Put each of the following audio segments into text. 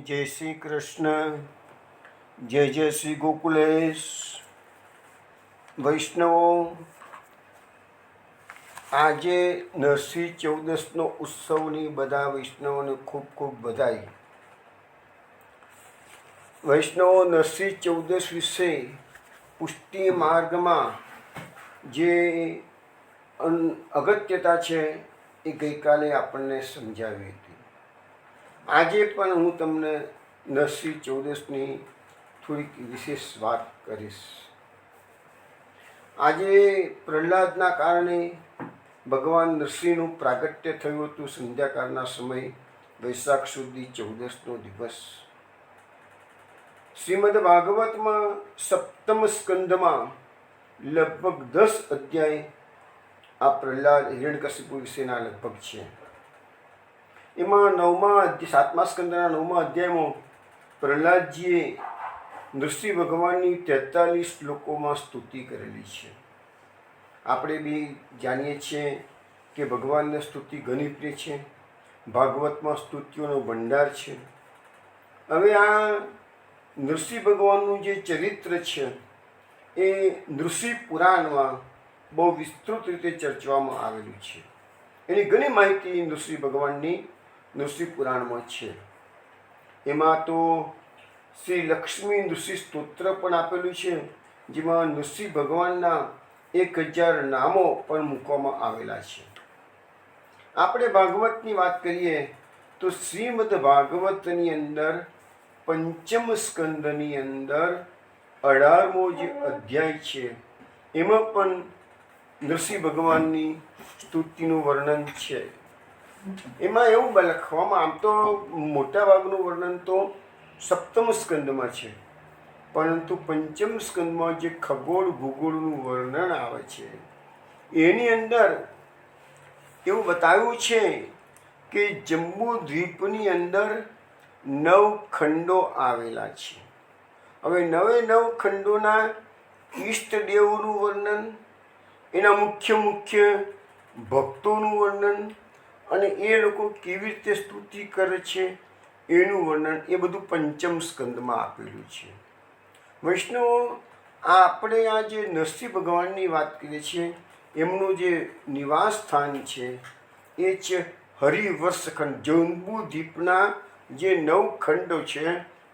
જય શ્રી કૃષ્ણ. જય જય શ્રી ગોકુલેશ. વૈષ્ણવો, આજે નરસિંહ ચૌદસનો ઉત્સવની બધા વૈષ્ણવોને ખૂબ ખૂબ બધાઈ. વૈષ્ણવો, નરસિંહ ચૌદસ વિશે પુષ્ટિ માર્ગમાં જે અગત્યતા છે એ ગઈકાલે આપણને સમજાવી હતી. આજે પણ હું તમને નરસિંહ ચૌદસની થોડીક વિશેષ વાત કરીશ. આજે પ્રહલાદના કારણે ભગવાન નરસિંહનું પ્રાગટ્ય થયું હતું. સંધ્યાકાળના સમય, વૈશાખ સુધી ચૌદસનો દિવસ. શ્રીમદ ભાગવતમાં સપ્તમ સ્કંદમાં લગભગ 10 અધ્યાય આ પ્રહલાદ હિરણ્યકશિપુ વિશેના લગભગ છે. એમાં 7મા સ્કંદના 9મા અધ્યાયમાં પ્રહલાદજીએ નરસિંહ ભગવાનની 43 શ્લોકોમાં સ્તુતિ કરેલી છે. આપણે બી જાણીએ છીએ કે ભગવાનની સ્તુતિ ઘણી પ્રિય છે. ભાગવતમાં સ્તુતિઓનો ભંડાર છે. હવે આ નરસિંહ ભગવાનનું જે ચરિત્ર છે એ નૃસિંહ પુરાણમાં બહુ વિસ્તૃત રીતે ચર્ચવામાં આવેલું છે. એની ઘણી માહિતી નરસિંહ ભગવાનની નરસિંહ પુરાણમાં છે. એમાં તો શ્રી લક્ષ્મી નૃસિંહ સ્તોત્ર પણ આપેલું છે, જેમાં નરસિંહ ભગવાનના 1000 નામો પણ મૂકવામાં આવેલા છે. આપણે ભાગવતની વાત કરીએ તો શ્રીમદ ભાગવતની અંદર પંચમ સ્કંદની અંદર 18મો જે અધ્યાય છે એમાં પણ નરસિંહ ભગવાનની સ્તુતિનું વર્ણન છે. એમાં એવું લખવામાં, આમ તો મોટાભાગનું વર્ણન તો સપ્તમ સ્કંદમાં છે, પરંતુ પંચમ સ્કંદમાં જે ખગોળ ભૂગોળનું વર્ણન આવે છે એની અંદર એવું બતાવ્યું છે કે જમ્બુ દ્વીપની અંદર 9 ખંડો આવેલા છે. હવે 9 ખંડોના ઈષ્ટદેવોનું વર્ણન, એના મુખ્ય ભક્તોનું વર્ણન અને એ લોકો કેવી રીતે સ્તુતિ કરે છે એનું વર્ણન, એ બધું પંચમ સ્કંદમાં આપેલું છે. વૈષ્ણવો, આપણે આ જે નરસિંહ ભગવાનની વાત કરીએ છીએ એમનું જે નિવાસ સ્થાન છે એ છે હરિવર્ષખંડ. જંબુ દ્વીપના જે 9 ખંડો છે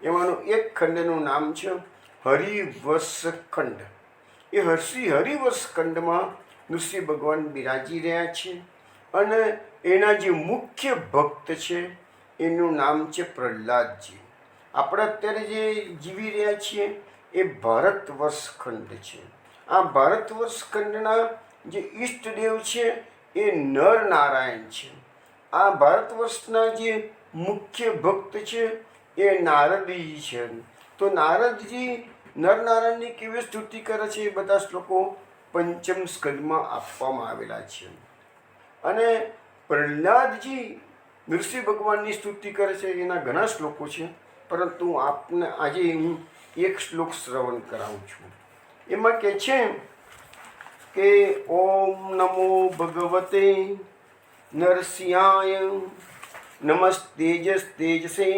એમાંનું એક ખંડનું નામ છે હરિવર્ષખંડ. એ હરિવર્ષખંડમાં નરસિંહ ભગવાન બિરાજી રહ્યા છે અને એના જે મુખ્ય ભક્ત છે એનું નામ છે પ્રહલાદજી. આપણે અત્યારે જે જીવી રહ્યા છીએ એ ભારત વર્ષખંડ છે. આ ભારત વર્ષખંડના જે ઈષ્ટદેવ છે એ નર નારાયણ છે. આ ભારત વર્ષના જે મુખ્ય ભક્ત છે એ નારદજી છે. તો નારદજી નરનારાયણની કેવી સ્તુતિ કરે છે એ બધા શ્લોકો પંચમ સ્કંદમાં આપવામાં આવેલા છે. અને પ્રહલાદજી નરસિંહ ભગવાનની સ્તુતિ કરે છે એના ઘણા શ્લોકો છે, પરંતુ આપને આજે હું એક શ્લોક શ્રવણ કરાવું છું. એમાં કહે છે કે ઓમ નમો ભગવતે નરસિંહાય નમસ્તેજસે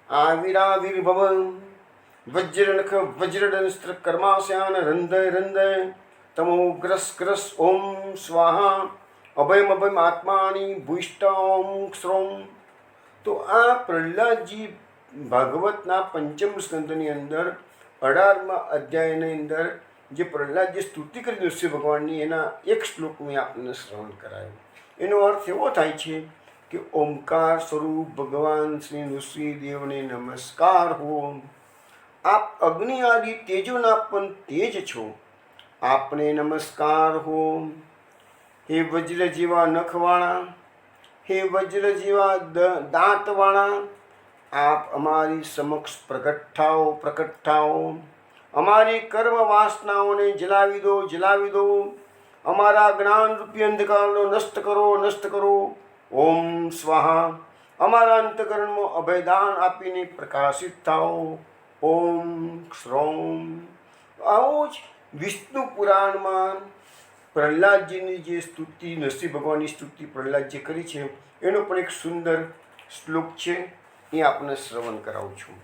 આવિરાવિર્ભવ વજ્રનખ વજ્રડંસ્ત્ર કર્માસ્યાન રંધય તમોગ્રસ ઓમ સ્વાહા અભયમ આત્માની ભૂષ્ટામ શ્રોમ. તો આ પ્રહલાદજી ભાગવતના પંચમ સ્કંદની અંદર 18મા અધ્યાયની અંદર જે પ્રહલાદજી સ્તુતિ કરી નરસિંહ ભગવાનની, એના એક શ્લોક મેં આપણને શ્રવણ કરાયો. એનો અર્થ એવો થાય છે કે ઓમકાર સ્વરૂપ ભગવાન શ્રી નૃસિંહદેવને નમસ્કાર હો. આપ અગ્નિ આદિ તેજોના પણ તેજ છો, આપને નમસ્કાર હો. હે વજ્ર જેવા નખવાળા, હે વજ્ર જેવા દાંતવાળા, આપ અમારી સમક્ષ પ્રકટ થાઓ. અમારી કર્મ વાસનાઓને જલાવી દો. અમારા જ્ઞાનરૂપી અંધકારનો નષ્ટ કરો. ઓમ સ્વાહા. અમારા અંતકરણમાં અભયદાન આપીને પ્રકાશિત થાઓ. ઓમ શ્રોમ. આવો જ વિષ્ણુ પુરાણમાં પ્રહલાદજીની જે સ્તુતિ, નરસિંહ ભગવાનની સ્તુતિ પ્રહલાદજી કરી છે એનો પણ એક સુંદર શ્લોક છે. એ આપણને શ્રવણ કરાવું છું.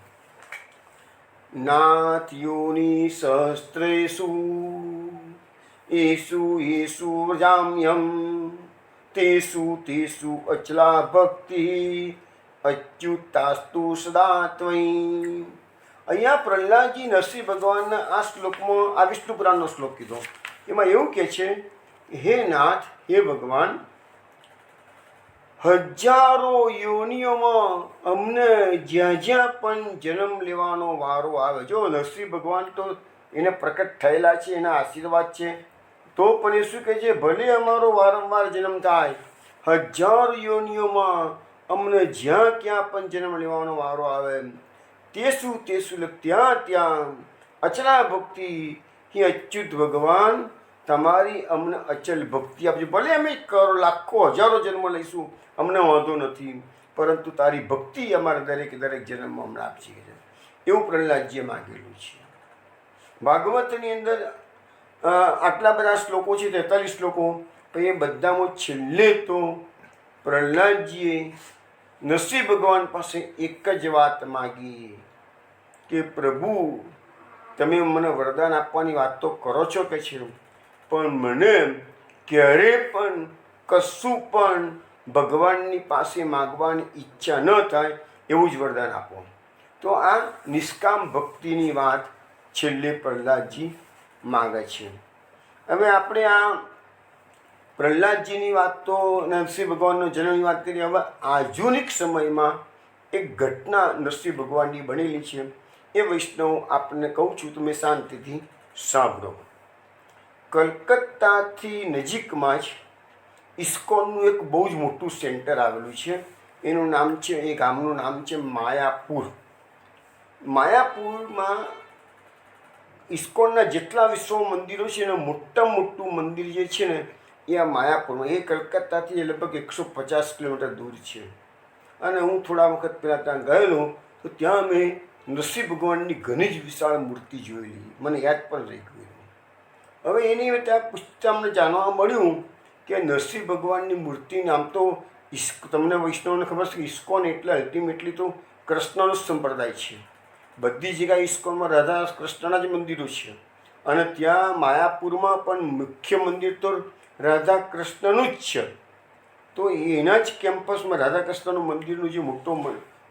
નાથ યોનિ સહસ્ત્રેષુ એષુ એષુ વ્રજામ્યહમ તેષુ તેષુ અચલા ભક્તિ અચ્યુતાસ્તુ સદા ત્વયી. અહીંયા પ્રહલાદજી નરસિંહ ભગવાનના આ શ્લોકમાં આ વિષ્ણુ પુરાણનો શ્લોક કીધો. એમાં એવું કહે છે, હે નાથ, હે ભગવાન, હજારો યોનિઓમાં અમને જ્યાં જ્યાં પણ જન્મ લેવાનો વારો આવે. જો નરસિંહ ભગવાન તો એને પ્રકટ થયેલા છે, એના આશીર્વાદ છે, તો પણ એ શું કહે છે, ભલે અમારો વારંવાર જન્મ થાય, હજાર યોનિઓમાં અમને જ્યાં ક્યાં પણ જન્મ લેવાનો વારો આવે, તેસુ ત્યાં ત્યાં અચલા ભક્તિ, હે અચ્યુત ભગવાન, તમારી અમને અચલ ભક્તિ આપજો. ભલે અમે કરો લાખો હજારો જન્મ લઈશું, અમને વાંધો નથી, પરંતુ તારી ભક્તિ અમારા દરેક જન્મમાં અમને આપશે. એવું પ્રહલાદજીએ માગેલું છે. ભાગવતની અંદર આટલા બધા શ્લોકો છે, 43 શ્લોકો. તો એ બધામાં છેલ્લે તો પ્રહલાદજીએ નરસિંહ ભગવાન પાસે એક જ વાત માગી કે પ્રભુ, તમે મને વરદાન આપવાની વાત તો કરો છો કે છે, પણ મને ક્યારે પણ કશું પણ ભગવાનની પાસે માગવાની ઈચ્છા ન થાય એવું જ વરદાન આપો. તો આ નિષ્કામ ભક્તિની વાત છેલ્લે પ્રહલાદજી માગે છે. હવે આપણે આ પ્રહલાદજીની વાત તો નરસિંહ ભગવાનનો જન્મની વાત કરીએ. હવે આધુનિક સમયમાં એક ઘટના નરસિંહ ભગવાનની બનેલી છે, એ વૈષ્ણવ આપણને કહું છું, તમે શાંતિથી સાંભળો. કલકત્તાથી નજીકમાં જ ઇસ્કોનનું એક બહુ જ મોટું સેન્ટર આવેલું છે. એનું નામ છે, એ ગામનું નામ છે માયાપુર. માયાપુરમાં ઇસ્કોનના જેટલા વિશ્વ મંદિરો છે ને, મોટામાં મોટું મંદિર જે છે ને, એ આ માયાપુરમાં. એ કલકત્તાથી લગભગ 150 કિલોમીટર દૂર છે. અને હું થોડા વખત પહેલાં ત્યાં ગયેલો, તો ત્યાં મેં નરસિંહ ભગવાનની ઘણી જ વિશાળ મૂર્તિ જોયેલી, મને યાદ પણ રહી ગયું. હવે એની ત્યાં પૂછતા અમને જાણવા મળ્યું કે નરસિંહ ભગવાનની મૂર્તિ નામ તો તમને વૈષ્ણવને ખબર છે, ઇસ્કોન એટલે અલ્ટિમેટલી તો કૃષ્ણનો જ સંપ્રદાય છે. બધી જગ્યાએ ઇસ્કોનમાં રાધા કૃષ્ણના જ મંદિરો છે. અને ત્યાં માયાપુરમાં પણ મુખ્ય મંદિર તો રાધા કૃષ્ણનું જ છે. તો એના જ કેમ્પસમાં રાધા કૃષ્ણનું મંદિરનું જે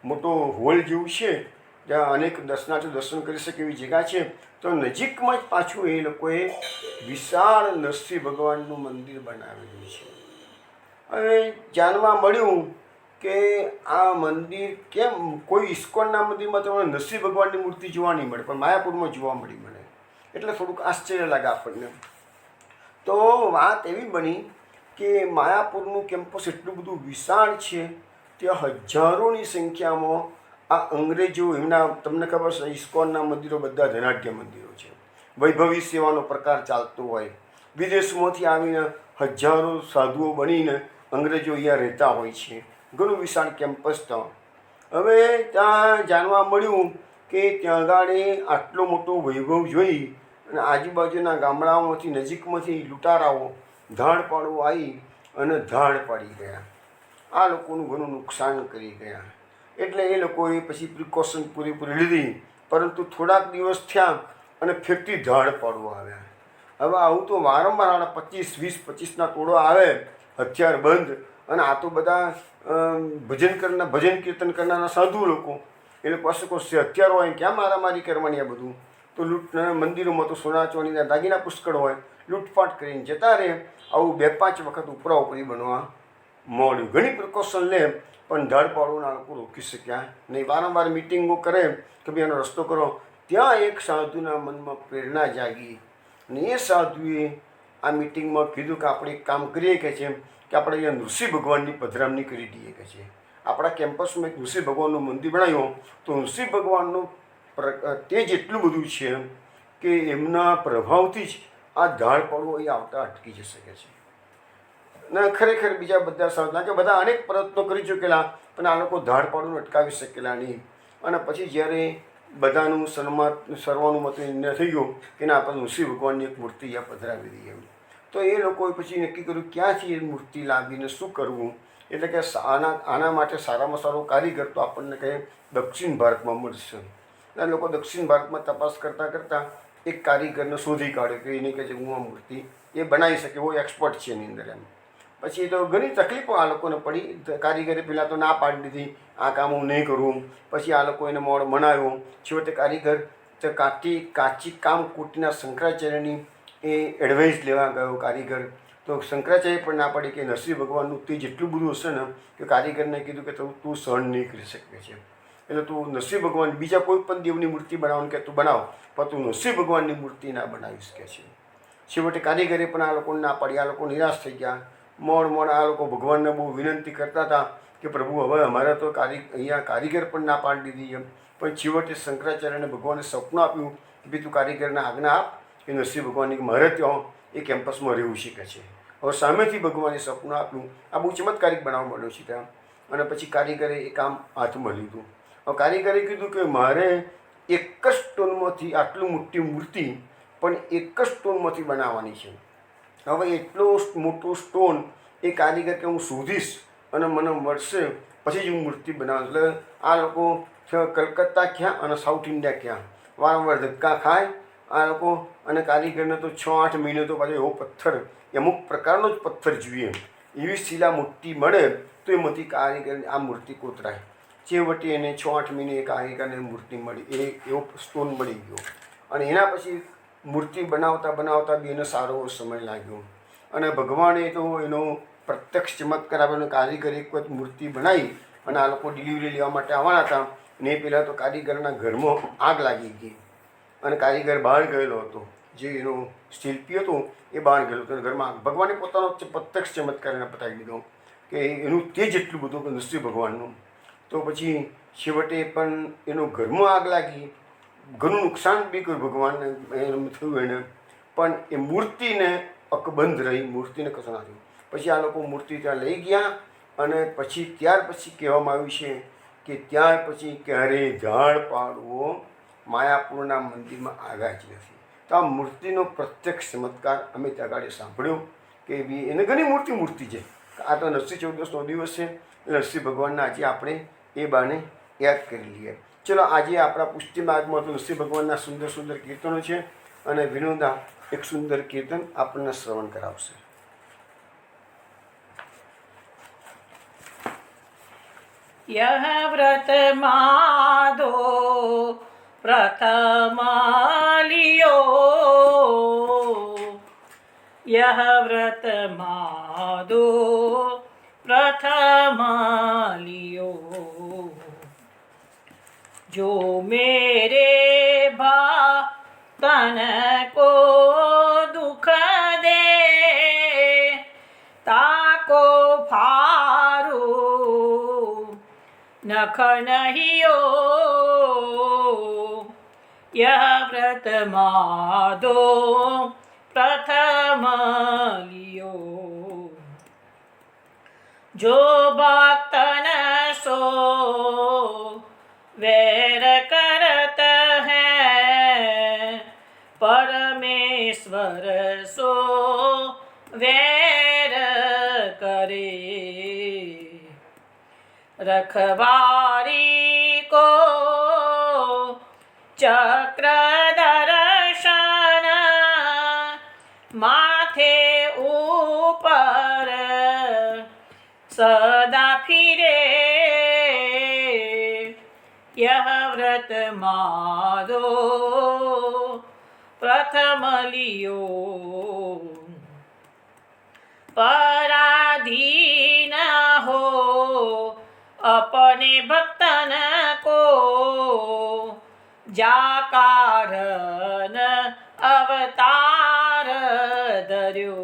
મોટો હોલ જેવું છે, જ્યાં અનેક દર્શનાર્થીઓ દર્શન કરી શકે એવી જગ્યા છે. તો નજીકમાં જ પાછું એ લોકોએ વિશાળ નરસિંહ ભગવાનનું મંદિર બનાવેલું છે. હવે જાણવા મળ્યું કે આ મંદિર કેમ, કોઈ ઇસ્કોનના મંદિરમાં તમને નરસિંહ ભગવાનની મૂર્તિ જોવા નહીં મળે, પણ માયાપુરમાં જોવા મળી મને. એટલે થોડુંક આશ્ચર્ય લાગે આપણને. તો વાત એવી બની કે માયાપુરનું કેમ્પસ એટલું બધું વિશાળ છે, ત્યાં હજારોની સંખ્યામાં આ અંગ્રેજો, એમના તમને ખબર છે, ઇસ્કોનના મંદિરો બધા ધનાઢ્ય મંદિરો છે. વૈભવી સેવાનો પ્રકાર ચાલતો હોય, વિદેશમાંથી આવીને હજારો સાધુઓ બનીને અંગ્રેજો અહીંયા રહેતા હોય છે. ઘણું વિશાળ કેમ્પસ ત્યાં. હવે ત્યાં જાણવા મળ્યું કે ત્યાં આગળ આટલો મોટો વૈભવ જોઈ અને આજુબાજુના ગામડાઓમાંથી નજીકમાંથી લૂંટારાઓ ધાડ પાડવા આવી અને ધાડ પાડી ગયા. આ લોકોનું ઘણું નુકસાન કરી ગયા. એટલે એ લોકોએ પછી પ્રિકોશન પૂરેપૂરી લીધી, પરંતુ થોડાક દિવસ થયા અને ફેરથી ધાડ પાડવા આવ્યા. હવે આવું તો વારંવાર 25-20-25ના ટોળો આવે, હથિયાર બંધ, અને આ તો બધા ભજન કીર્તન કરનારા સાધુ લોકો. એ લોકો પાસે કોઈ હથિયાર હોય, ક્યાં મારામારી કરવાની? આ બધું તો મંદિરોમાં તો સોના ચાંદીના દાગીના પુષ્કળ હોય, લૂંટફાટ કરીને જતા રહે. આવું 2-5 વખત ઉપરા ઉપરી બનવા મળ્યું. ઘણી પ્રિકોશન લે, પણ ધાડ પાડવાના લોકો રોકી શક્યા નહીં. વારંવાર મિટિંગો કરે કે ભાઈ એનો રસ્તો કરો. ત્યાં એક સાધુના મનમાં પ્રેરણા જાગી અને એ સાધુએ આ મિટિંગમાં કીધું કે આપણે એક કામ કરીએ કે છે કે આપણે અહીંયા નૃસિંહ ભગવાનની પધરામણી કરી દઈએ કે છે. આપણા કેમ્પસમાં એક નૃસિંહ ભગવાનનું મંદિર બનાવ્યું, તો નૃસિંહ ભગવાનનું તેજ એટલું બધું છે કે એમના પ્રભાવથી જ આ ધાડ પાડવો એ આવતા અટકી જશે કે છે. ના, ખરેખર બીજા બધા સાધુ કે બધા અનેક પ્રયત્નો કરી ચૂકેલા, પણ આ લોકો ધાડ પાડવું અટકાવી શકેલા નહીં. અને પછી જ્યારે બધાનું સર્વાનુમતે નિર્ણય થઈ ગયો કે ના, આપણે નૃસિંહ ભગવાનની એક મૂર્તિ આ પધરાવી દઈએ. તો એ લોકોએ પછી નક્કી કર્યું ક્યાંથી એ મૂર્તિ લાવીને શું કરવું. એટલે કે આના માટે સારામાં સારો કારીગર તો આપણને કંઈ દક્ષિણ ભારતમાં મળશે. અને લોકો દક્ષિણ ભારતમાં તપાસ કરતાં એક કારીગરને શોધી કાઢ્યો કે એને કહે છે હું આ મૂર્તિ એ બનાવી શકે, એવો એક્સપર્ટ છે એની અંદર એમ. પછી તો ઘણી તકલીફો આ લોકોને પડી. કારીગરે પહેલાં તો ના પાડી દીધી, આ કામ હું નહીં કરું. પછી આ લોકો એને મોડ મનાવ્યો. છેવટે કારીગર તો કાચી કામ કૂટીના શંકરાચાર્યની એ એડવાઇસ લેવા ગયો કારીગર. તો શંકરાચાર્ય પણ ના પાડી કે નરસિંહ ભગવાનનું તે જેટલું બધું હશે ને કે કારીગરને કીધું કે તું સહન નહીં કરી શકે છે. એટલે તું નરસિંહ ભગવાન બીજા કોઈ પણ દેવની મૂર્તિ બનાવવાનું કે તું બનાવ, પણ તું નરસિંહ ભગવાનની મૂર્તિ ના બનાવી શકે છે. છેવટે કારીગરે પણ આ લોકોને ના પાડી. આ લોકો નિરાશ થઈ ગયા. મોડ આ લોકો ભગવાનને બહુ વિનંતી કરતા હતા કે પ્રભુ હવે અમારે તો અહીંયા કારીગર પણ ના પાડી દીધી એમ. પણ છેવટે શંકરાચાર્યને ભગવાને સપનું આપ્યું કે ભાઈ તું કારીગરને આજ્ઞા આપ કે નરસિંહ ભગવાનની મારે ત્યાં એ કેમ્પસમાં રહેવું શીખે છે. હવે સામેથી ભગવાને સપનું આપ્યું. આ બહુ ચમત્કારિક બનાવવા માંડ્યો છે ત્યાં. અને પછી કારીગરે એ કામ હાથમાં લીધું. હવે કારીગરે કીધું કે મારે એક જ સ્ટોનમાંથી આટલું મોટી મૂર્તિ પણ એક જ સ્ટોનમાંથી બનાવવાની છે. હવે એટલો મોટો સ્ટોન એ કારીગર કે હું શોધીશ અને મને મળશે પછી જ હું મૂર્તિ બનાવું. એટલે આ લોકો કલકત્તા ક્યાં અને સાઉથ ઇન્ડિયા ક્યાં વારંવાર ધક્કા ખાય આ લોકો. અને કારીગરને તો 6-8 મહિને તો પાછો એવો પથ્થર, અમુક પ્રકારનો જ પથ્થર જોઈએ, એવી શિલા મોટી મળે તો એમાંથી કારીગર આ મૂર્તિ કોતરાય. છેવટે એને 6-8 મહિને કારીગરને મૂર્તિ મળી, એવો સ્ટોન મળી ગયો. અને એના પછી મૂર્તિ બનાવતા બી એને સારો સમય લાગ્યો. અને ભગવાને તો એનો પ્રત્યક્ષ ચમત્કાર આપ્યો. કારીગર એક વખત મૂર્તિ બનાવી અને આ લોકો ડિલિવરી લેવા માટે આવવાના હતા ને પહેલાં તો કારીગરના ઘરમાં આગ લાગી ગઈ અને કારીગર બહાર ગયેલો હતો. જે એનો શિલ્પી હતો એ બહાર ગયેલો હતો ઘરમાં. ભગવાને પોતાનો પ્રત્યક્ષ ચમત્કાર એને બતાવી દીધો કે એનું તેજ એટલું બધું કે નરસિંહ ભગવાનનું. તો પછી છેવટે પણ એનો ઘરમાં આગ લાગી, ઘણું નુકસાન બી કર્યું ભગવાનને એમ થયું એને. પણ એ મૂર્તિને અકબંધ રહી, મૂર્તિને કશું ના થયું. પછી આ લોકો મૂર્તિ ત્યાં લઈ ગયા અને ત્યાર પછી કહેવામાં આવ્યું છે કે ત્યાર પછી ક્યારેય ઝાડ પાડવો માયાપુરના મંદિરમાં આવ્યા જ નથી. તો આ મૂર્તિનો પ્રત્યક્ષ ચમત્કાર અમે ત્યાં આગળ સાંભળ્યો કે બી એને ઘણી મૂર્તિ છે. આ તો નરસિંહ ચૌદસનો દિવસ છે. નરસિંહ ભગવાનના આજે આપણે એ બાને યાદ કરી લઈએ. ચલો આજે આપણા પુષ્ટિ માર્ગમાં તો નરસિંહ ભગવાનના સુંદર સુંદર કીર્તનો છે અને વિનોદા એક સુંદર કીર્તન આપણને શ્રવણ કરાવશે. यह व्रत माधो प्रथम लियो, यह व्रत माधो प्रथम लियो, जो मेरे भक्तन को दुख दे ताको फारू नख नहियो, यह व्रत माधो प्रथम लियो, जो भक्तन सो वैर करत है परमेश्वर सो वैर करे, रखवारी को चक्र दर्शन माथे ऊपर सदा फिरे, यह व्रत माधो प्रथम लियो, पराधीन हो अपने भक्तन को जा कारण अवतार धर्यो,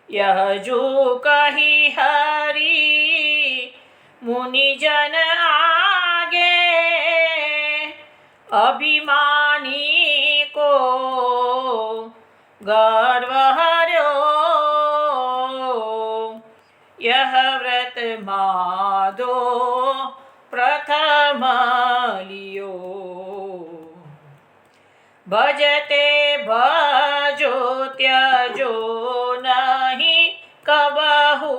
यह जो कही हरि मुनिजन आगे अभिमानी को गर्व हर्यो, यह व्रत माधो प्रथम लियो, भजते भजो त्यजो नहीं कबहू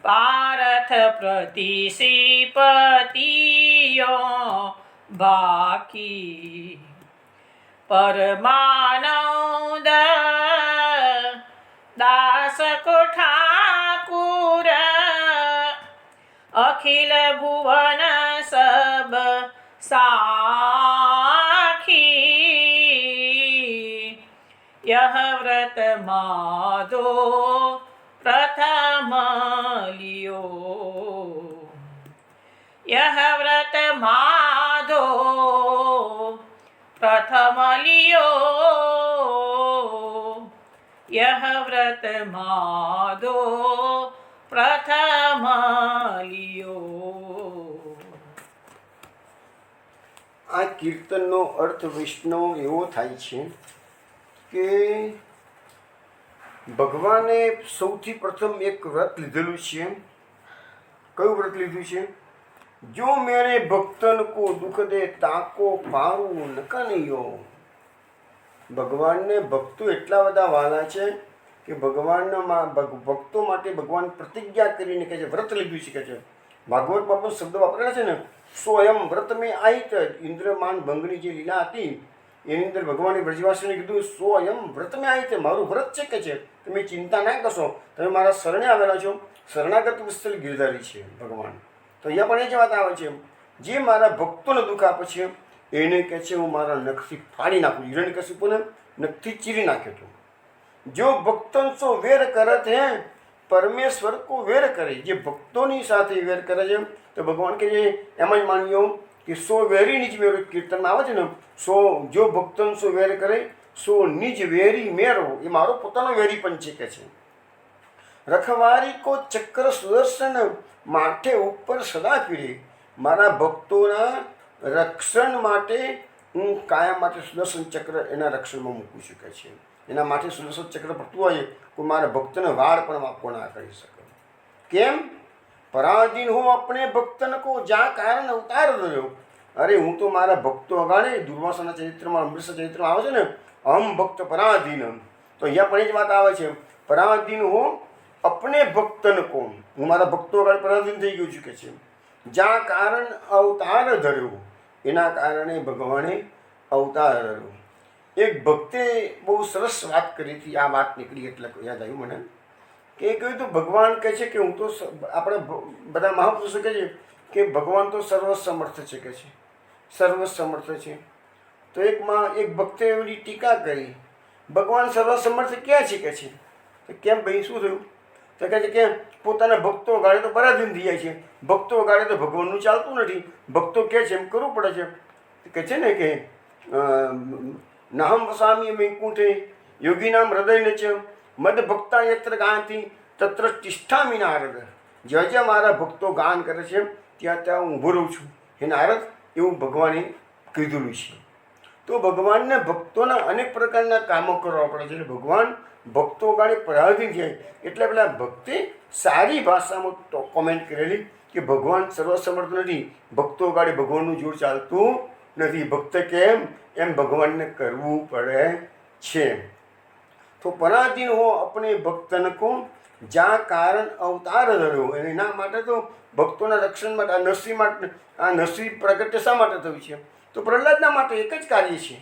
પાર્થ પ્રતિશીપતિયો બાકી પરમાનંદ દાસ કો ઠાકુર અખિલ ભુવન સબ સાખી યહ વ્રત માધો પ્રથમ લિયો યહ વ્રત માધો પ્રથમ લિયો યહ વ્રત માધો પ્રથમ લિયો. આ કીર્તનનો અર્થ વૈષ્ણવ એવો થાય છે કે ભગવાને સૌથી પ્રથમ એક વ્રત લીધેલું છે. કયું વ્રત લીધું છે? જો મેરે ભક્તન કો દુઃખ દે તાકો પારું નકનિયો. ભગવાનને ભક્તો એટલા બધા વાલા છે કે ભગવાનના ભક્તો માટે ભગવાન પ્રતિજ્ઞા કરીને કહે છે, વ્રત લીધું છે. કહે છે ભાગવત બાપુ શબ્દ વાપરેલા છે ને, સ્વયં વ્રત મેં આહિત. ઇન્દ્રમાન ભંગની જે લીલા હતી એની અંદર ભગવાને બ્રજવાસીને કીધું, સ્વયં વ્રત મેં આહિત, મારું વ્રત છે. કે છે તમે ચિંતા ના કરશો, તમે મારા શરણે આવેલા છો. શરણાગત વત્સલ ગિરધારી છે ભગવાન. તો અહીંયા પણ એ જ વાત આવે છે, જે મારા ભક્તોને દુઃખ આપે છે એને કહે છે હું મારા નખથી ફાડી નાખું. હિરણ્યકશિપુને નખથી ચીરી નાખ્યો હતો. જો ભક્તન સો વેર કરત હે પરમેશ્વર કો વેર કરે. જે ભક્તોની સાથે વેર કરે છે તો ભગવાન કે છે એમ જ માન્યો કે સો વેરી નિજ વેરો. કીર્તનમાં આવે છે ને, સો જો ભક્તન સો વેર કરે સો નિજ વેરી મેરો. એ મારો પોતાનો વેરી પણ છે. કે છે રખવારી કો ચક્ર સુદર્શન માથે ઉપર સદા ફીરે. મારા ભક્તોના રક્ષણ માટે હું કાયમ માટે સુદર્શન ચક્ર એના રક્ષણમાં મૂકી શકે છે. એના માટે સુદર્શન ચક્ર પડતું હોય તો મારા ભક્તને વાળ પણ વાંકો ના કરી શકે. કેમ? પરાધીન હું આપણે ભક્તન કો જ્યાં કારણ અવતાર રહ્યો. અરે હું તો મારા ભક્તો અગાડે દુર્વાસાના ચરિત્રમાં, અમૃતસર ચરિત્રમાં આવે છે ને, અહમ ભક્ત પરાધીન. તો અહીંયા પણ એ જ વાત આવે છે, પરાધીન હું अपने भक्तन को. હું મારા ભક્તો આગળ પરાધીન થઈ ગયું છું. કે છે જ્યાં કારણ અવતાર ધર્યો, એના કારણે ભગવાને અવતાર ધર્યો. એક ભક્તે બહુ સરસ વાત કરી હતી. આ વાત નીકળી એટલે યાદ આવ્યું મને કે કહ્યું તો ભગવાન કહે છે કે હું તો, આપણે બધા મહાપુરુષો કહે છે કે ભગવાન તો સર્વસમર્થ છે. કે છે સર્વસમર્થ છે. તો એક ભક્તે એવી ટીકા કરી, ભગવાન સર્વસમર્થ ક્યાં છે? કે છે તો કેમ ભાઈ શું થયું? તો કહે છે કે પોતાના ભક્તો ગાડે તો પરાધીન થઈ જાય છે. ભક્તો ગાડે તો ભગવાનનું ચાલતું નથી. ભક્તો કહે છે એમ કરવું પડે છે. કહે છે ને કે નાહમ વસામી વૈકુંઠે યોગીનામ હૃદય ચ મદ ભક્તા યત્ર ગાયતી તત્ર તિષ્ઠામિ નારદ. જ્યાં જ્યાં મારા ભક્તો ગાન કરે છે ત્યાં ત્યાં હું ઊભો રહું છું. હે નારદ, એવું ભગવાને કીધેલું છે. તો ભગવાનને ભક્તોના અનેક પ્રકારના કામો કરવા પડે છે. એટલે ભગવાન ભક્તો ગાડે પરાધીન થાય. એટલે પેલા ભક્તે સારી ભાષામાં કોમેન્ટ કરેલી કે ભગવાન સર્વસમર્થ નથી, ભક્તો ગાડે ભગવાનનું જોર ચાલતું નથી. ભક્ત કેમ એમ ભગવાનને કરવું પડે છે. તો પરાધીન હો આપણે ભક્તન કો જ્યાં કારણ અવતાર ધર્યો. એના માટે તો ભક્તોના રક્ષણ માટે આ નરસિંહ પ્રગટ્ય શા માટે થયું છે? તો પ્રહલાદના માટે એક જ કાર્ય છે.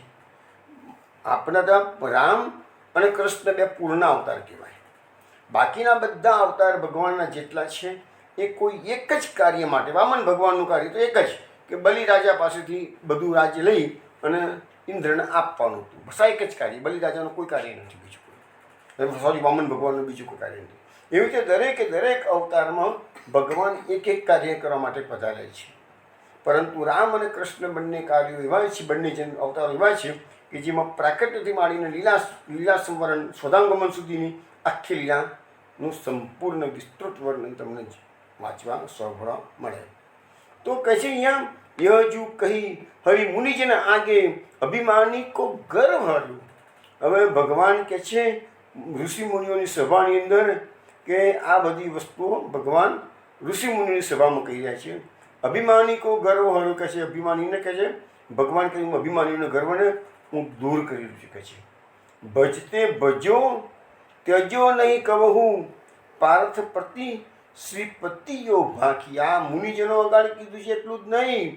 આપણા તો રામ અને કૃષ્ણ બે પૂર્ણ અવતાર કહેવાય. બાકીના બધા અવતાર ભગવાનના જેટલા છે એ કોઈ એક જ કાર્ય માટે. વામન ભગવાનનું કાર્ય તો એક જ, કે બલિ રાજા પાસેથી બધું રાજ્ય લઈ અને ઇન્દ્રને આપવાનું હતું. બસ એક જ કાર્ય. બલિ રાજાનું કોઈ કાર્ય નથી બીજું કોઈ. સોરી, વામન ભગવાનનું બીજું કોઈ કાર્ય નથી. એવી રીતે દરેક અવતારમાં ભગવાન એક એક કાર્ય કરવા માટે પધારે છે. પરંતુ રામ અને કૃષ્ણ બંને કાર્યો એવા છે, બંને અવતારો એવા છે કે જેમાં પ્રાકટ્યથી માંડીને લીલા સંવરણ સ્વધાંગમન સુધીની આખી લીલાનું સંપૂર્ણ વિસ્તૃત વર્ણન તમને વાંચવા સાંભળવા મળે. તો કહે છે અહીંયા યજુ કહી હરિ મુનિજન આગે અભિમાની કો ગર્વ હર્યું. હવે ભગવાન કહે છે ઋષિમુનિઓની સભાની અંદર કે આ બધી વસ્તુઓ ભગવાન ઋષિમુનિઓની સભામાં કહી રહ્યા છે. અભિમાની કો ગર્વ હર્યું. કહે છે અભિમાનીને કહે છે ભગવાન કહે હું અભિમાનીનો ગર્વને હું દૂર કરી દઉં છું. કહે છે ભજતે ભજો ત્યજો નહીં કહું પાર્થ પ્રતિ શ્રીપતિયો ભાખી. આ મુનિજનો અગાડી કીધું છે એટલું જ નહીં,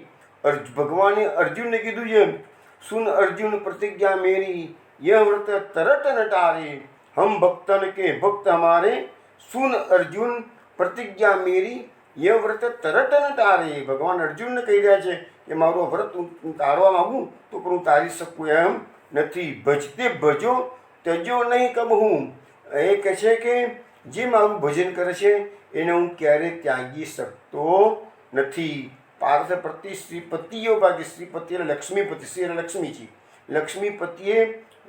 ભગવાને અર્જુનને કીધું છે, સુન અર્જુન પ્રતિજ્ઞા મેરી યહ વ્રત તરત નટારે, હમ ભક્તન કે ભક્ત હમારે, સુન અર્જુન પ્રતિજ્ઞા મેરી યહ વ્રત તરત નટારે. ભગવાન અર્જુનને કહી રહ્યા છે કે મારું વ્રત હું તારવા માગું તો પણ હું તારી શકું એમ નથી. ભજતે ભજો તજો નહીં કબહું. એ કહે છે કે જે મારું ભજન કરે છે એને હું ક્યારેય ત્યાગી શકતો નથી. પાર્થ પ્રતિ શ્રીપતિઓ ભાગી. શ્રીપતિ એટલે લક્ષ્મીપતિ, શ્રી એટલે લક્ષ્મી છે. લક્ષ્મીપતિએ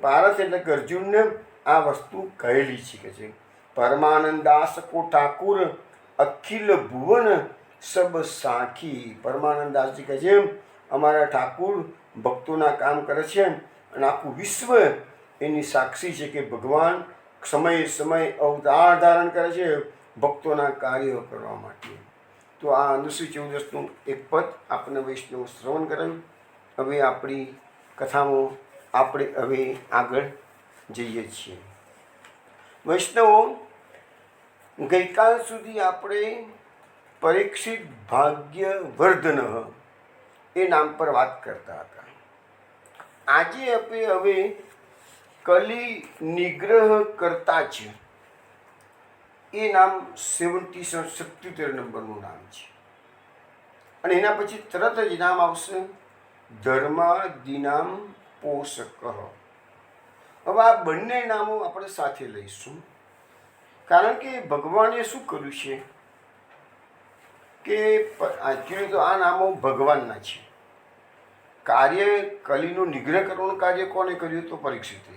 પાર્થ એટલે કે અર્જુનને આ વસ્તુ કહેલી છે કે છે પરમાનંદાસ કો ઠાકુર અખિલ ભુવન સબ સાખી. પરમાનંદાસજી કહે છે અમારા ઠાકુર ભક્તોના કામ કરે છે અને આખું વિશ્વ એની સાક્ષી છે કે ભગવાન સમય સમય અવતાર ધારણ કરે છે ભક્તોના કાર્યો કરવા માટે. તો આ અનુસૂચિ 14નું એક પદ આપણને વૈષ્ણવ શ્રવણ કરાયું. હવે આપણી કથામાં આપણે હવે આગળ જઈએ છીએ. વૈષ્ણવો, ગઈકાલ સુધી આપણે પરીક્ષિત ભાગ્યવર્ધન એ નામ પર વાત કરતા હતા. આજે આપણે હવે કલી નિગ્રહ કરતા છે એ નામ 77 નંબરનું નામ છે. અને એના પછી તરત જ નામ આવશે ધર્માદિનામ પોષક. હવે આ બંને નામો આપણે સાથે લઈશું, કારણ કે ભગવાને શું કર્યું છે કે એકચ્યુઅલી તો આ નામો ભગવાનના છે. કાર્ય કલીનો નિગ્રહ કરવાનું કાર્ય કોને કર્યું? તો પરીક્ષિતે.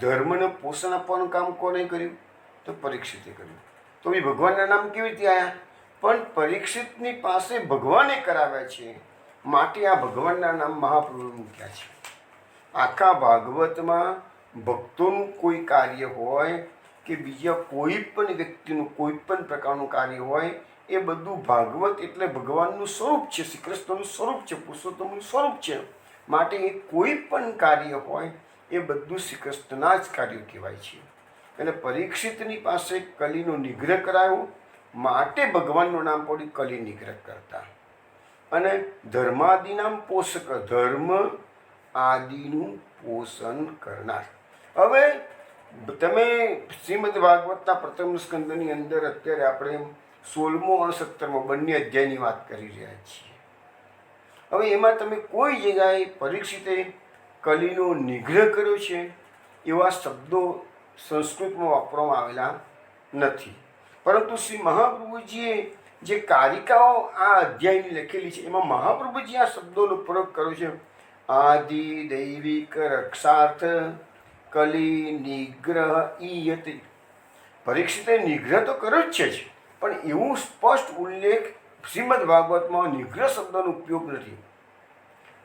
ધર્મને પોષણ આપવાનું કામ કોને કર્યું? તો પરીક્ષિતે કર્યું. તો એ ભગવાનના નામ કેવી રીતે આવ્યા? પણ પરીક્ષિતની પાસે ભગવાને કરાવ્યા છે, માટે આ ભગવાનના નામ મહાપ્રભુએ મૂક્યા છે. આખા ભાગવતમાં ભક્તોનું કોઈ કાર્ય હોય કે બીજા કોઈ પણ વ્યક્તિનું કોઈ પણ પ્રકારનું કાર્ય હોય, એ બધું ભાગવત એટલે ભગવાનનું સ્વરૂપ છે, શ્રી કૃષ્ણનું સ્વરૂપ છે, પુરુષોત્તમનું સ્વરૂપ છે. માટે એ કોઈ પણ કાર્ય હોય એ બધું શ્રી કૃષ્ણના જ કાર્યો કહેવાય છે. એટલે પરીક્ષિતની પાસે કલીનો નિગ્રહ કરાયો, માટે ભગવાનનું નામ પડ્યું કલી નિગ્રહ કરતા. અને ધર્માદિનામ પોષક, ધર્મ આદિનું પોષણ કરનાર. હવે તમે શ્રીમદ ભાગવતના પ્રથમ સ્કંદની અંદર અત્યારે આપણે 16મો અને 17મો બંને અધ્યાયની વાત કરી રહ્યા છીએ. હવે એમાં તમે કોઈ જગ્યાએ પરીક્ષિતે કલીનો નિગ્રહ કર્યો છે એવા શબ્દો સંસ્કૃતમાં વાપરવામાં આવેલા નથી. પરંતુ શ્રી મહાપ્રભુજીએ જે કારિકાઓ આ અધ્યાયની લખેલી છે એમાં મહાપ્રભુજી આ શબ્દોનો પ્રયોગ કર્યો છે. આદિ દૈવિક રક્ષાર્થ કલી નિગ્રહ ઈયતે. પરીક્ષિતે નિગ્રહ તો કર્યો જ છે જ, પણ એવું સ્પષ્ટ ઉલ્લેખ શ્રીમદ ભાગવતમાં નિગ્રહ શબ્દનો ઉપયોગ નથી.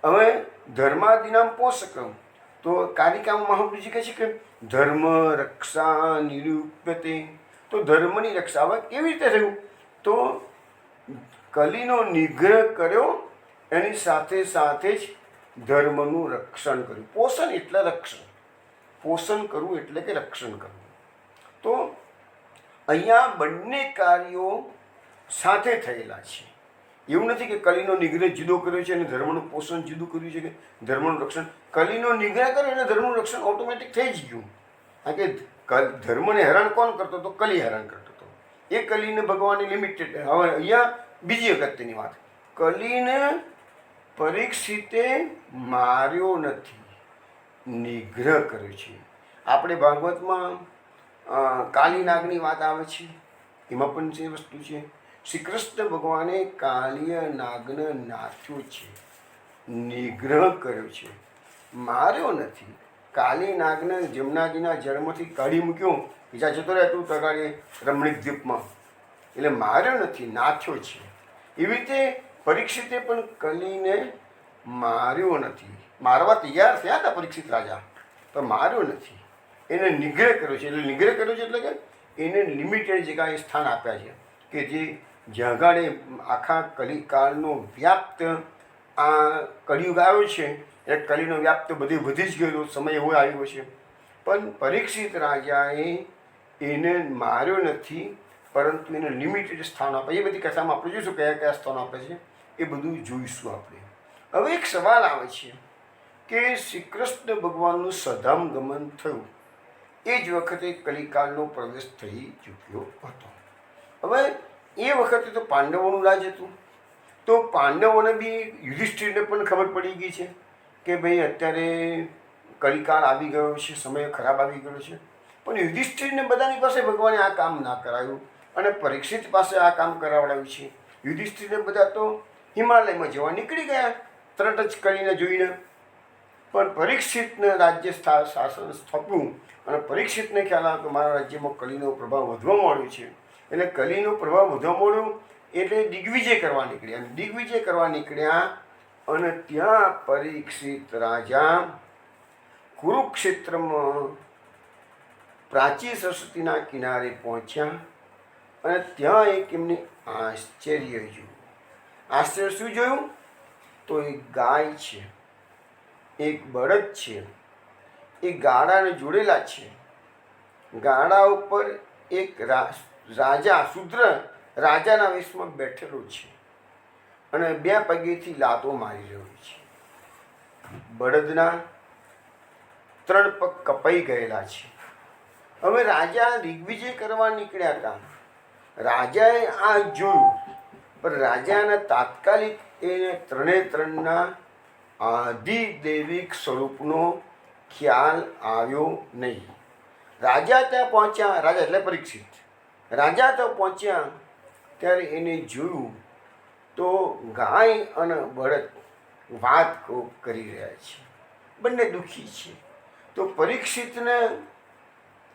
હવે ધર્માદિનામ પોષક, તો કારિકામાં મહાપ્રભુજી કહે છે કે ધર્મ રક્ષા નિરૂપ્યતે. તો ધર્મની રક્ષા. હવે કેવી રીતે થયું? તો કલીનો નિગ્રહ કર્યો, એની સાથે સાથે જ ધર્મનું રક્ષણ કર્યું. પોષણ એટલે રક્ષણ, પોષણ કરવું એટલે કે રક્ષણ કરવું. તો અહીંયા બંને કાર્યો સાથે થયેલા છે. એવું નથી કે કલીનો નિગ્રહ જુદો કર્યો છે અને ધર્મનું પોષણ જુદું કર્યું છે કે ધર્મનું રક્ષણ. કલીનો નિગ્રહ કર્યો એટલે ધર્મનું રક્ષણ ઓટોમેટિક થઈ જ ગયું. કારણ કે ધર્મને હેરાન કોણ કરતો હતો? કલી હેરાન કરતો હતો. એ કલીને ભગવાને લિમિટેડ. હવે અહીંયા બીજી અગત્યની વાત, કલીને પરીક્ષિતે માર્યો નથી, નિગ્રહ કર્યો છે. આપણે ભાગવતમાં કાલી નાગની વાત આવે છે, એમાં પણ જે વસ્તુ છે, શ્રી કૃષ્ણ ભગવાને કાલિય નાગને નાથ્યો છે, નિગ્રહ કર્યો છે, માર્યો નથી. કાલી નાગને જમનાજીના જળમાંથી કાઢી મૂક્યો, બીજા જતો રહે તું તગાડે રમણીક દ્વીપમાં, એટલે માર્યો નથી, નાથ્યો છે. એવી રીતે પરીક્ષિતે પણ કલીને માર્યો નથી. મારવા તૈયાર થયા હતા પરીક્ષિત રાજા, પણ માર્યો નથી, એને નિગ્રહ કર્યો છે. એટલે નિગ્રહ કર્યો છે એટલે કે એને લિમિટેડ જગ્યાએ સ્થાન આપ્યા છે કે જે જ્યાં આગળ આખા કલિકાળનો વ્યાપ્ત આ કળિયુગ આવ્યો છે, એ કલીનો વ્યાપ તો બધે વધી જ ગયેલો સમય એવો આવ્યો છે. પણ પરીક્ષિત રાજાએ એને માર્યો નથી, પરંતુ એને લિમિટેડ સ્થાન આપે. એ બધી કથામાં આપણે જોઈશું કયા કયા સ્થાન આપે છે, એ બધું જોઈશું આપણે. હવે એક સવાલ આવે છે કે શ્રી કૃષ્ણ ભગવાનનું સધામ ગમન થયું એ જ વખતે કલિકાળનો પ્રવેશ થઈ ચૂક્યો હતો. હવે એ વખતે તો પાંડવોનું રાજ હતું, તો પાંડવોને બી યુધિષ્ઠિરને પણ ખબર પડી ગઈ છે કે ભાઈ અત્યારે કલિકાળ આવી ગયો છે, સમય ખરાબ આવી ગયો છે. પણ યુધિષ્ઠિરને બધાની પાસે ભગવાને આ કામ ના કરાવ્યું અને પરીક્ષિત પાસે આ કામ કરાવડાવ્યું છે. યુધિષ્ઠિરને બધા તો હિમાલયમાં જવા નીકળી ગયા તરત જ કરીને જોઈને. પણ પરીક્ષિતને રાજ્ય શાસન સ્થાપ્યું અને પરીક્ષિતને ખ્યાલ આવ્યો કે મારા રાજ્યમાં કલીનો પ્રભાવ વધવા માંડ્યો છે. એટલે કલીનો પ્રભાવ વધવા માંડ્યો એટલે દિગ્વિજય કરવા નીકળ્યા. અને દિગ્વિજય કરવા નીકળ્યા અને ત્યાં પરીક્ષિત રાજા કુરુક્ષેત્રમાં પ્રાચી સરસ્વતીના કિનારે પહોંચ્યા અને ત્યાં એક એમને આશ્ચર્ય જોયું. આશ્ચર્ય શું જોયું? તો એક ગાય છે, એક બળદ છે, એ ગાડાને જોડેલા છે. ગાડા ઉપર એક રાજા શુદ્ર રાજાના વેશમાં બેઠેલો છે અને બે પગેથી લાતો મારી રહ્યો છે. બળદના 3 પગ કપાઈ ગયેલા છે. હવે રાજા દિગ્વિજય કરવા નીકળ્યા હતા. રાજાએ આ જોયું, પણ રાજાના તાત્કાલિક એને 3 આધિદૈવિક સ્વરૂપનો ખ્યાલ આવ્યો નહીં. રાજા ત્યાં પહોંચ્યા, રાજા એટલે પરીક્ષિત, રાજા ત્યાં પહોંચ્યા ત્યારે એને જોયું તો ગાય અને બળદ વાત કરી રહ્યા છે, બંને દુઃખી છે. તો પરીક્ષિતને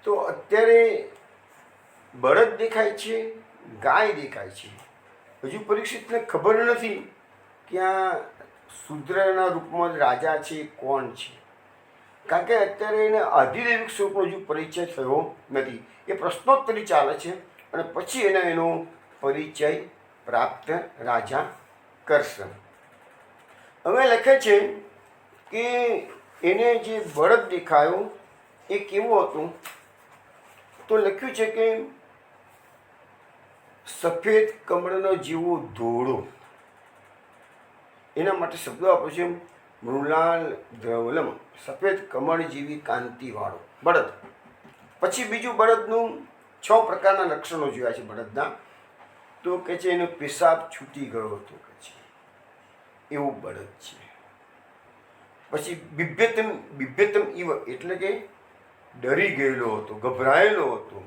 તો અત્યારે બળદ દેખાય છે, ગાય દેખાય છે. હજુ પરીક્ષિતને ખબર નથી કે આ શુદ્રના રૂપમાં રાજા છે કોણ છે, કારણ કે અત્યારે એને આધિદૈવિક સ્વરૂપનો હજુ પરિચય થયો નથી. એ પ્રશ્નોત્તરી ચાલે છે અને પછી એનો પરિચય પ્રાપ્ત રાજા કરશે. હવે લખે છે કે એને જે બળદ દેખાયો એ કેવું હતું? તો લખ્યું છે કે સફેદ કમળનો જેવો ધોળો, એના માટે શબ્દો આપ્યો છે મૃણાલ દ્રવલમ, સફેદ કમળ જેવી કાંતિવાળો બળદ. પછી બીજું બળદનું 6 પ્રકારના લક્ષણો જોયા છે બળદના. તો કે છે એનો પેશાબ છૂટી ગયો હતો કે છે એવું બળદ છે. પછી બિભ્યતમ ઇવ એટલે કે ડરી ગયેલો હતો, ગભરાયેલો હતો.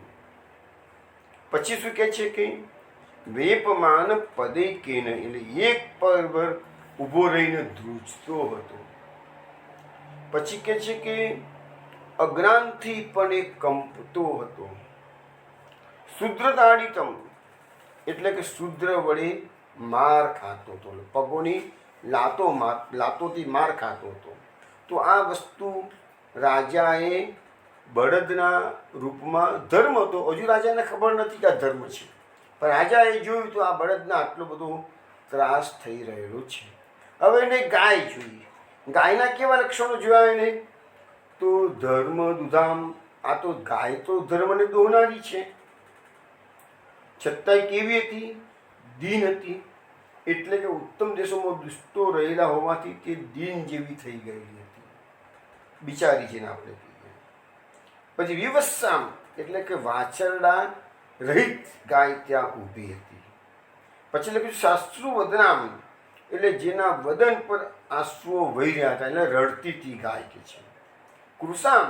પછી શું કહે છે કે વેપમાન પદે કેન એટલે એક પગ પર ઊભો રહીને ધ્રુજતો હતો. પછી કહે છે કે અજ્ઞાનથી પણ એ કંપતો હતો. શુદ્રતાડિતમ એટલે કે શુદ્ર વડે માર ખાતો હતો, પગોની લાતોથી માર ખાતો હતો. તો આ વસ્તુ રાજાએ બળદના રૂપમાં ધર્મ હતો. હજુ રાજાને ખબર નથી કે આ ધર્મ છે, પણ રાજાએ જોયું તો આ બળદના આટલો બધો ત્રાસ થઈ રહેલો છે. હવે એને ગાય જોઈ. ગાયના કેવા લક્ષણો જોયા એને? તો ધર્મ દુધામ. આ તો ગાય તો ધર્મને દોહનારી છે, છતાંય કેવી હતી? દીન હતી. એટલે કે ઉત્તમ દેશોમાં દુષ્ટો રહેલા હોવાથી તે દીન જેવી થઈ ગયેલી હતી, બિચારી જેને આપણે કહીએ. પછી વિવસ્સામ એટલે કે વાછરડા રહિત ગાય ત્યાં ઊભી હતી. પછી લખ્યું શાસ્ત્રુ વદનામ એટલે જેના વદન પર આંસુઓ વહી રહ્યા હતા, એટલે રડતી હતી ગાય કે છે. કૃષામ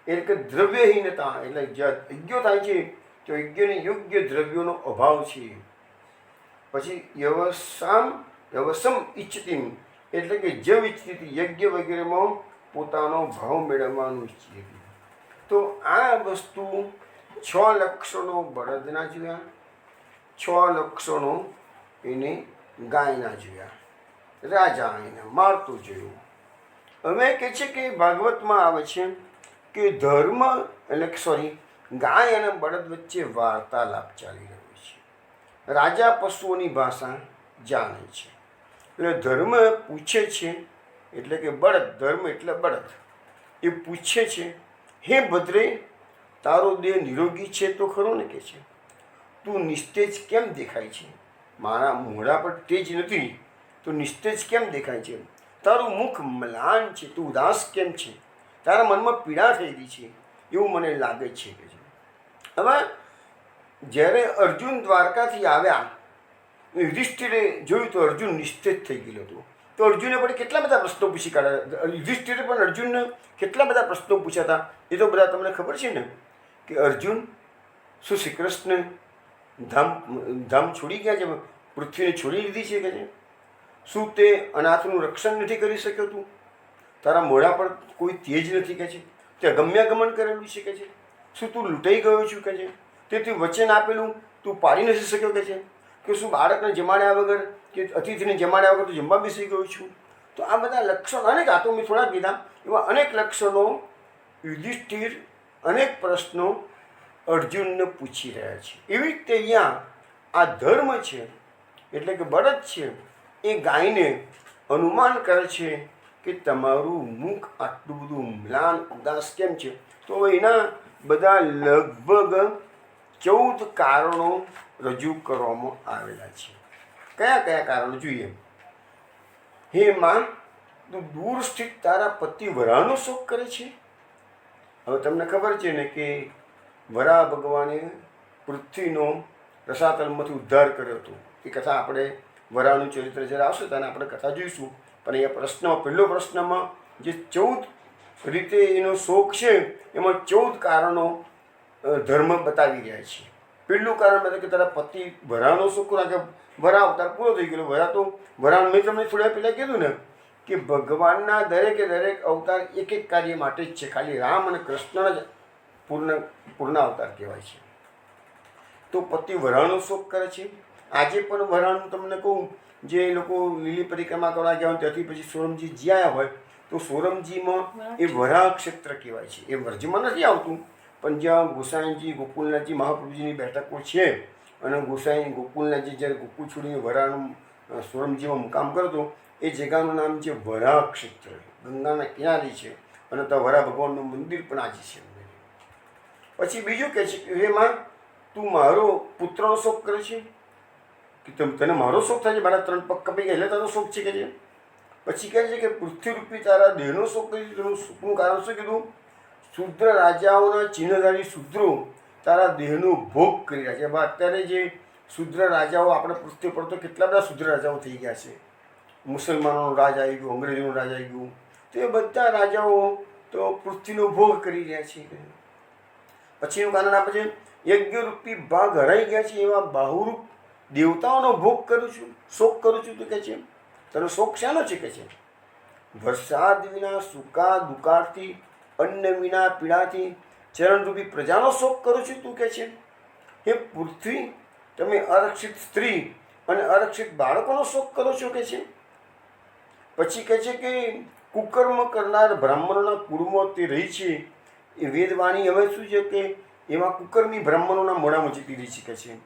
એટલે કે દ્રવ્યહીનતા એટલે યજ્ઞો થાય છે તો યજ્ઞને યોગ્ય દ્રવ્યોનો અભાવ છે. પછી યવસમ ઈચ્છતીમ એટલે કે જવ ઈચ્છતી યજ્ઞ વગેરેમાં પોતાનો ભાવ મેળવવાનું ઈચ્છતી હતી. તો આ વસ્તુ 6 લક્ષણો બળદના જોયા, 6 લક્ષણો એને ગાયના જોયા. રાજા એને મારતું જોયું. હવે કહે છે કે ભાગવતમાં આવે છે કે ધર્મ એટલે ગાય અને બળદ વચ્ચે વાર્તાલાપ ચાલી રહ્યો છે. રાજા પશુઓની ભાષા જાણે છે એટલે ધર્મ પૂછે છે, એટલે કે બળદ, ધર્મ એટલે બળદ, એ પૂછે છે હે ભદ્રે તારો દેહ નિરોગી છે તો ખરો ને કે છે. તું નિસ્તેજ કેમ દેખાય છે? મારા મોઢા પર તેજ નથી તો નિસ્તેજ કેમ દેખાય છે? તારું મુખ મ્લાન છે, તું ઉદાસ કેમ છે? તારા મનમાં પીડા થઈ ગઈ છે એવું મને લાગે છે કે છે. હવે જ્યારે અર્જુન દ્વારકાથી આવ્યા, યુધિષ્ઠિરે જોયું તો અર્જુન નિસ્તેજ થઈ ગયેલો હતો. તો અર્જુને પણ કેટલા બધા પ્રશ્નો પૂછી કાઢ્યા. યુધિષ્ઠિરે પણ અર્જુનને કેટલા બધા પ્રશ્નો પૂછ્યા હતા એ તો બધા તમને ખબર છે ને. કે અર્જુન, શું શ્રી કૃષ્ણ ધામ છોડી ગયા છે, પૃથ્વીને છોડી લીધી છે કે છે? શું તે અનાથનું રક્ષણ નથી કરી શક્યો તું? તારા મોઢા પર કોઈ તેજ નથી કે છે? તે ગમ્યાગમન કરેલું છે કે છે? શું તું લૂંટાઈ ગયો છું કે છે? તે તું વચન આપેલું તું પાડી નથી શક્યો કે છે? કે શું બાળકને જમાડ્યા વગર કે અતિથિને જમાડ્યા વગર તું જમવા બેસી ગયો છું? તો આ બધા લક્ષણો, અનેક આ તો મેં થોડા કીધા, એવા અનેક લક્ષણો યુધિષ્ઠિર અનેક પ્રશ્નો અર્જુનને પૂછી રહ્યા છે. એવી રીતે અહીંયા આ ધર્મ છે એટલે કે બળદ છે એ ગાયને અનુમાન કરે છે કે તમારું મુખ આટલું બધું મ્લાન ઉદાસ કેમ છે. તો એના બધા લગભગ 14 કારણો રજૂ કરવામાં આવેલા છે. કયા કયા કારણો જોઈએ? હે માં, તું દૂર સ્થિત તારા પતિ વરાહનો શોક કરે છે. હવે તમને ખબર છે ને કે વરાહ ભગવાને પૃથ્વીનો રસાતલમાંથી ઉદ્ધાર કર્યો હતો. એ કથા આપણે વરાહનું ચરિત્ર જ્યારે આવશે ત્યારે આપણે કથા જોઈશું. પણ અહીંયા પ્રશ્નમાં, પહેલો પ્રશ્નમાં જે 14 રીતે એનો શોક છે એમાં 14 કારણો ધર્મ બતાવી રહ્યા છે. પહેલું કારણ બતાવે કે તારા પતિ વરાહનો શોક, કે વરાહ અવતાર પૂરો થઈ ગયેલો. વરાહ મેં તમને થોડા પહેલાં કીધું ને કે ભગવાનના દરેકે દરેક અવતાર એક એક કાર્ય માટે જ છે. ખાલી રામ અને કૃષ્ણ જ પૂર્ણ અવતાર કહેવાય છે. તો પતિ વરાહનો શોક કરે છે. આજે પણ વરાહનું તમને કહું, જે લોકો લીલી પરિક્રમા કરવા ગયા હોય ત્યાંથી પછી સોરમજી જ્યાં હોય તો સોરમજીમાં એ વરાહ ક્ષેત્ર કહેવાય છે. એ વ્રજમાં નથી આવતું, પણ જ્યાં ગોસાઈજી ગોકુલનાથજી મહાપ્રભુજીની બેઠકો છે અને ગોસાઈ ગોકુલનાથજી જ્યારે ગોકુલ છોડીને વરાહનું સોરમજીમાં મુકામ કરતો, એ જગ્યાનું નામ છે વરાહ ક્ષેત્ર. ગંગાના કિનારે છે અને ત્યાં વરાહ ભગવાનનું મંદિર પણ આજે છે. પછી બીજું કહે છે કે હે માં, તું મારો પુત્રનો શોક કરે છે કે તને મારો શોક થાય છે? મારા 3 પગ કપાઈ ગયા એટલે તારો શોક છે કે છે? પછી કહે છે કે પૃથ્વીરૂપી તારા દેહનો શોક કરે છે. તેનું શોકનું કારણ શું કીધું? શુદ્ર રાજાઓના ચિહ્નધારી શુદ્રો તારા દેહનો ભોગ કરી રહ્યા છે. અત્યારે જે શુદ્ર રાજાઓ આપણે પૃથ્વી પર તો કેટલા બધા શુદ્ર રાજાઓ થઈ ગયા છે. મુસલમાનોનું રાજ આવી ગયું, અંગ્રેજોનું રાજ આવી ગયું, તો એ બધા રાજાઓ તો પૃથ્વીનો ભોગ કરી રહ્યા છે. પછીનું કારણ આપે છે યજ્ઞરૂપી ભાગ હરાઈ ગયા છે એવા બાહુરૂપ દેવતાઓનો ભોગ કરું છું, શોક કરું છું. તો કહે છે તને શોક શાનો છે કે છે? વરસાદ વિના સૂકા દુકાળથી, અન્ન વિના પીડાથી ચરણરૂપી પ્રજાનો શોક કરું છું તું કહે છે. હે પૃથ્વી, તમે અરક્ષિત સ્ત્રી અને અરક્ષિત બાળકોનો શોક કરો છો કે છે. પછી કહે છે કે કુકર્મ કરનાર બ્રાહ્મણોના કુળમાં તે રહી છે. એ વેદવાણી હવે શું છે કે એવા કુકર્મી બ્રાહ્મણોના મોઢામાં જીતી રહી છે કે છે.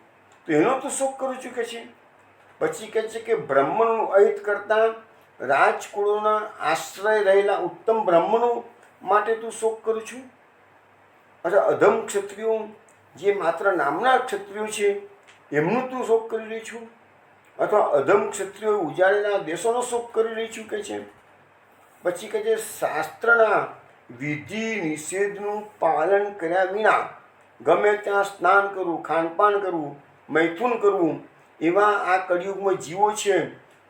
તો એનો તો શોક કરું છું કે છે. પછી કહે છે કે બ્રાહ્મણોનું અહિત કરતા રાજકુળોના આશ્રય રહેલા ઉત્તમ બ્રાહ્મણો માટે તું શોક કરું છું. અચ્છા, અધમ ક્ષત્રિયો જે માત્ર નામના ક્ષત્રિયો છે એમનું તું શોક કરી રહી છું, અથવા અધમ ક્ષત્રિયો ઉજાડેલા દેશોનો શોક કરી રહી છું કે છે. પછી કહે છે શાસ્ત્રના વિધિ નિષેધનું પાલન કર્યા વિના ગમે ત્યાં સ્નાન કરવું, ખાનપાન કરવું, મૈથુન કરવું એવા આ કળિયુગમાં જીવો છે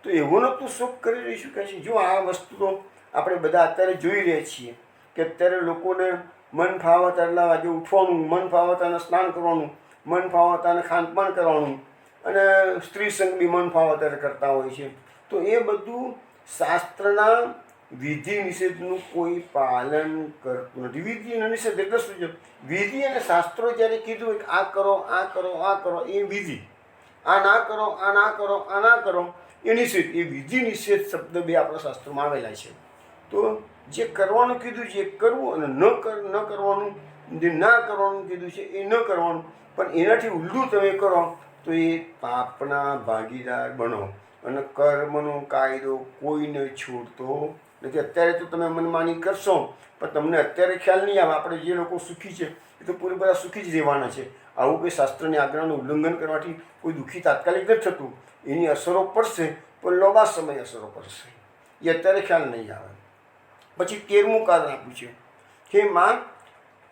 તો એવોનો તું શોક કરી રહી છું કે છે. જો આ વસ્તુ તો આપણે બધા અત્યારે જોઈ રહ્યા છીએ કે અત્યારે લોકોને મન ફાવે તેટલા વાગે ઉઠવાનું, મન ફાવે તેને સ્નાન કરવાનું, મન ફાવે તેને ખાનપાન કરવાનું, અને સ્ત્રી સંગ બી મન ફાવે ત્યારે કરતા હોય છે. તો એ બધું શાસ્ત્રના વિધિ નિષેધનું કોઈ પાલન કરતું નથી. વિધિ અને નિષેધ એટલે શું છે? વિધિ અને શાસ્ત્રો જ્યારે કીધું કે આ કરો, આ કરો, આ કરો, એ વિધિ. આ ના કરો, આ ના કરો, આ ના કરો, એ નિષેધ. એ વિધિ નિષેધ શબ્દ બે આપણા શાસ્ત્રોમાં આવેલા છે. તો જે કરવાનું કીધું છે એ કરવું, અને ન કરવાનું, જે ના કરવાનું કીધું છે એ ન કરવાનું. પણ એનાથી ઊંધું તમે કરો તો એ પાપના ભાગીદાર બનો. અને કર્મનો કાયદો કોઈને છોડતો નથી. અત્યારે તો તમે મનમાની કરશો પણ તમને અત્યારે ખ્યાલ નહીં આવે. આપણે જે લોકો સુખી છે એ તો પૂરેપૂરા સુખી જ રહેવાના છે. આવું કોઈ શાસ્ત્રની આજ્ઞાનું ઉલ્લંઘન કરવાથી કોઈ દુઃખી તાત્કાલિક નથી થતું. એની અસરો પડશે પણ લાંબા સમય અસરો પડશે, એ અત્યારે ખ્યાલ નહીં આવે. પછી 13મું કારણ આપ્યું છે કે માં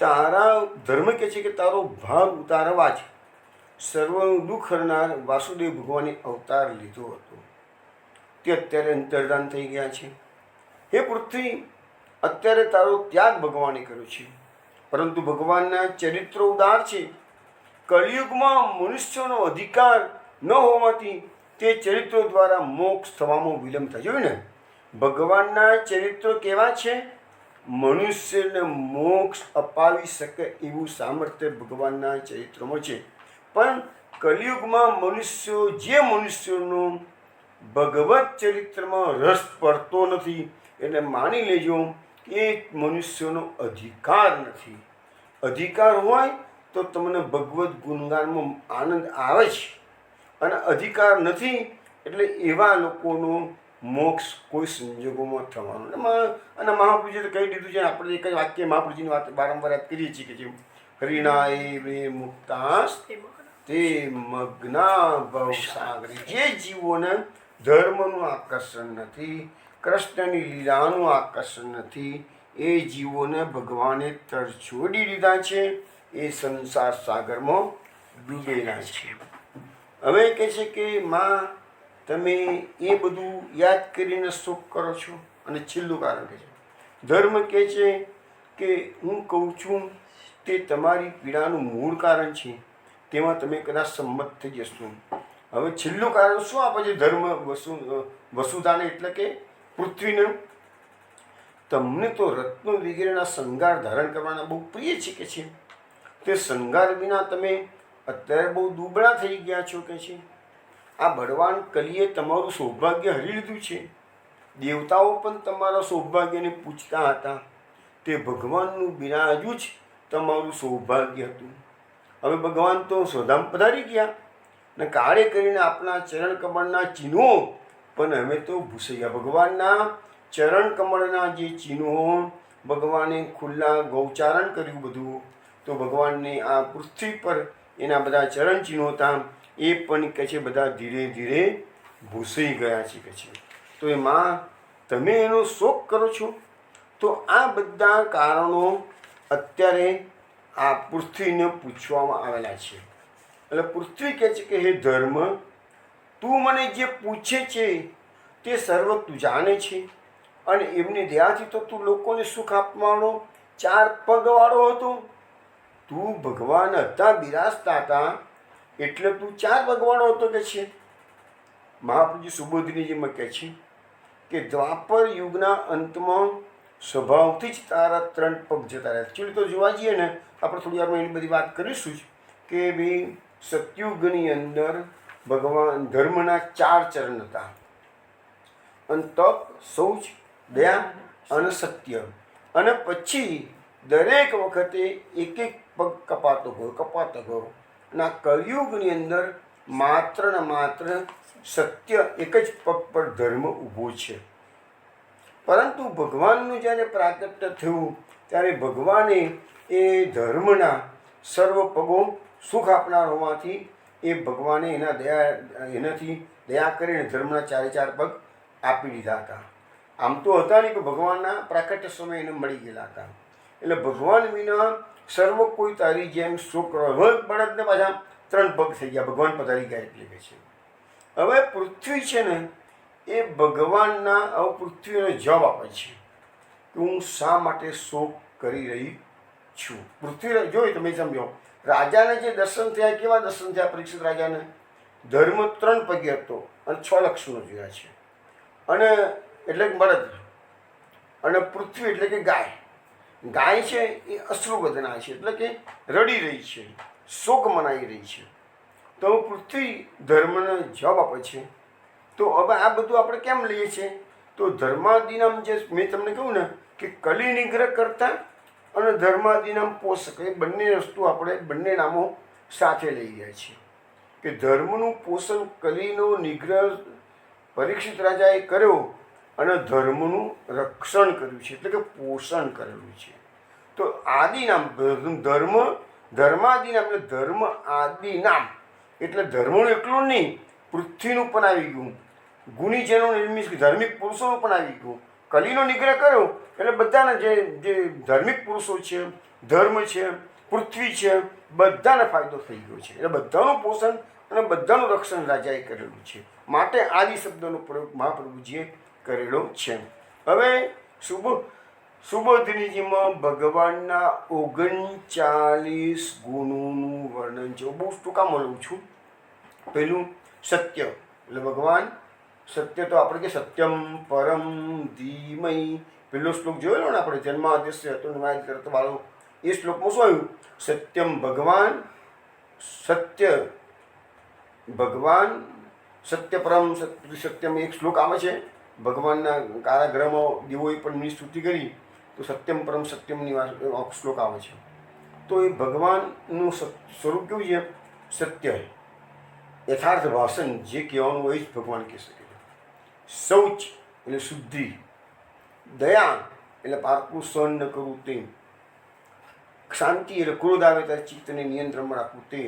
તારા ધર્મ કહે છે કે તારો ભાવ ઉતારવા જ સર્વનું દુઃખ હરનાર વાસુદેવ ભગવાને અવતાર લીધો હતો. તે અત્યારે અંતર્ધાન થઈ ગયા છે. હે પૃથ્વી, અત્યારે તારો ત્યાગ ભગવાને કર્યો છે, પરંતુ ભગવાનના ચરિત્રો ઉદાર છે. કળિયુગમાં મનુષ્યનો અધિકાર ન હોવાથી તે ચરિત્રો દ્વારા મોક્ષ થવામાં વિલંબ થાય. જોયું ને, ભગવાનના ચરિત્રો કેવા છે? મનુષ્યને મોક્ષ અપાવી શકે એવું સામર્થ્ય ભગવાનના ચરિત્રોમાં છે. પણ કલિયુગમાં મનુષ્યોનો ભગવત ચરિત્રમાં રસ પડતો નથી. એટલે માની લેજો કે મનુષ્યનો અધિકાર નથી. અધિકાર હોય તો તમને ભગવત ગુણગાનમાં આનંદ આવે છે, અને અધિકાર નથી એટલે એવા લોકોનો મોક્ષ કોઈ સંજોગોમાં થવાનો. અને મહાપ્રભુજીએ કહી દીધું છે. આપણે એક જ વાક્ય મહાપ્રભુજીની વાત વારંવાર યાદ કરીએ છીએ કે જે હરિનાય વે મુક્તાસ તે મગ્ના ભવસાગરે. જે જીવોને ધર્મનું આકર્ષણ નથી, કૃષ્ણની લીલાનું આકર્ષણ નથી, એ જીવોને ભગવાને તરછોડી દીધા છે. એ સંસાર સાગરમાં ડૂબેલા છે. હવે કહે છે કે માં તમે એ બધું યાદ કરીને શોક કરો છો. અને છેલ્લું કારણ કહે છે, ધર્મ કહે છે કે હું કહું છું તે તમારી પીડાનું મૂળ કારણ છે, તેમાં તમે કદાચ સંમત થઈ જશો. હવે છેલ્લું કારણ શું આપે છે? ધર્મ વસુધાને એટલે કે પૃથ્વીને. તમને તો રત્નો વગેરેના શણગાર ધારણ કરવાના બહુ પ્રિય છે કે છે. તે શણગાર વિના તમે અત્યારે બહુ દુબળા થઈ ગયા છો કે છે. આ બળવાન કલીએ તમારું સૌભાગ્ય હરી લીધું છે. દેવતાઓ પણ તમારા સૌભાગ્યને પૂછતા હતા. તે ભગવાનનું બિરાજું જ તમારું સૌભાગ્ય હતું. હવે ભગવાન તો સ્વધામ પધારી ગયા ને કાર્ય કરીને આપણા ચરણ કમળના ચિહ્નો પણ અમે તો ભૂસાઈ ગયા. ભગવાનના ચરણ કમળના જે ચિહ્નો ભગવાને ખુલ્લા ગૌચારણ કર્યું બધું, તો ભગવાનને આ પૃથ્વી પર એના બધા ચરણ ચિહ્નો હતા, એ પણ કહે છે બધા ધીરે ધીરે ભૂસાઈ ગયા છે કે છે. તો એ માં તમે એનો શોક કરો છો. તો આ બધા કારણો અત્યારે આ પૃથ્વીને પૂછવામાં આવેલા છે. એટલે પૃથ્વી કહે છે કે હે ધર્મ, તું મને જે પૂછે છે તે સર્વ તું જાણે છે, અને એમની દયાથી તો તું લોકોને સુખ આપવાનો 4 પગવાળો હતો. તું ભગવાન હતા, બિરાજતા હતા, એટલે તું 4 પગવાળો હતો કે છે. મહાપ્રભુજી સુબોધનીજીમાં કહે છે કે દ્વાપર યુગના અંતમાં સ્વભાવથી જ તારા 3 પગ જતા રહ્યા. એકચ્યુઅલી તો જોવા જઈએ ને, આપણે થોડી વારમાં એની બધી વાત કરીશું જ કે ભાઈ સતયુગની અંદર ભગવાન ધર્મના 4 ચરણ હતા, અને તપ, શૌચ, દયા અને સત્ય. અને પછી દરેક વખતે એક એક પગ કપાતો ગયો. અને આ કળિયુગની અંદર માત્ર ને માત્ર સત્ય એક જ પગ પર ધર્મ ઊભો છે. પરંતુ ભગવાનનું જ્યારે પ્રાગટ્ય થયું ત્યારે ભગવાને એ ધર્મના સર્વ પગો સુખ આપનાર હોવાથી એ ભગવાને એનાથી દયા કરીને ધર્મના 4 પગ આપી દીધા હતા. આમ તો હતા નહીં, કે ભગવાનના પ્રાકટ્ય સમય એને મળી ગયેલા હતા. એટલે ભગવાન વિના સર્વ કોઈ તારી જેમ શોક બળદને પાછા 3 પગ થઈ ગયા, ભગવાન પધારી ગયા એટલે કે છે. હવે પૃથ્વી છે ને, એ ભગવાનના હવે પૃથ્વીને જવાબ આપે છે કે હું શા માટે શોક કરી રહી છું. પૃથ્વી જોઈ તમે સમજો, રાજાને જે દર્શન થયા, કેવા દર્શન થયા પરીક્ષિત રાજાને? ધર્મ 3 પગે હતો અને 6 લક્ષણો જોયા છે. અને એટલે કે બળદ, અને પૃથ્વી એટલે કે ગાય. ગાય છે એ અશ્રુવદના છે, એટલે કે રડી રહી છે, શોક મનાઈ રહી છે. તો પૃથ્વી ધર્મને જવાબ આપે છે. તો હવે આ બધું આપણે કેમ લઈએ છીએ? તો ધર્માદિનામ જે મેં તમને કહ્યું ને કે કલી નિગ્રહ કરતા અને ધર્માદિનામ પોષક, એ બંને વસ્તુ આપણે બંને નામો સાથે લઈ ગયા છીએ. કે ધર્મનું પોષણ કલીનો નિગ્રહ પરીક્ષિત રાજાએ કર્યો, અને ધર્મનું રક્ષણ કર્યું છે, એટલે કે પોષણ કરેલું છે. તો આદિ નામ ધર્માદિ નામ એટલે ધર્મ આદિ નામ એટલે ધર્મનું એકલું નહીં, પૃથ્વીનું પણ આવી ગયું, ગુણીજનોનું મીન્સ કે ધાર્મિક પુરુષોનું પણ આવી ગયું. કલીનો નિગ્રહ કર્યો એટલે બધાના જે ધાર્મિક પુરુષો છે, ધર્મ છે, પૃથ્વી છે, બધાને ફાયદો થઈ ગયો છે. એટલે બધાનું પોષણ અને બધાનું રક્ષણ રાજાએ કરેલું છે. માટે આદિ શબ્દનો પ્રયોગ મહાપ્રભુજીએ કરેલો છે. હવે સુબોધિનીજીમાં ભગવાનના 39 ગુણોનું વર્ણન છે. બહુ ટૂંકામાં લઉં છું. પહેલું સત્ય, એટલે ભગવાન સત્ય, તો આપણે કે સત્યમ પરમ ધીમઈ, પહેલો શ્લોક જોયેલો ને આપણે, જન્માદ્યસ્ય હતો વાળો. એ શ્લોકમાં શું આવ્યું? સત્યમ ભગવાન, સત્ય ભગવાન, સત્ય પરમ સત્યમ. એક શ્લોક આવે છે, ભગવાનના કારાગૃહમાં દેવોએ પણ એમની સ્તુતિ કરી, તો સત્યમ પરમ સત્યમની શ્લોક આવે છે. તો એ ભગવાનનું સ્વરૂપ કેવું છે? સત્ય, યથાર્થ ભાષણ, જે કહેવાનું હોય જ ભગવાન કહી શકે. શૌચ એટલે શુદ્ધિ, દયા એટલે પારકું સહન ન કરવું તે, શાંતિ એટલે ક્રોધ આવે ત્યારે ચિત્તને નિયંત્રણમાં રાખવું તે,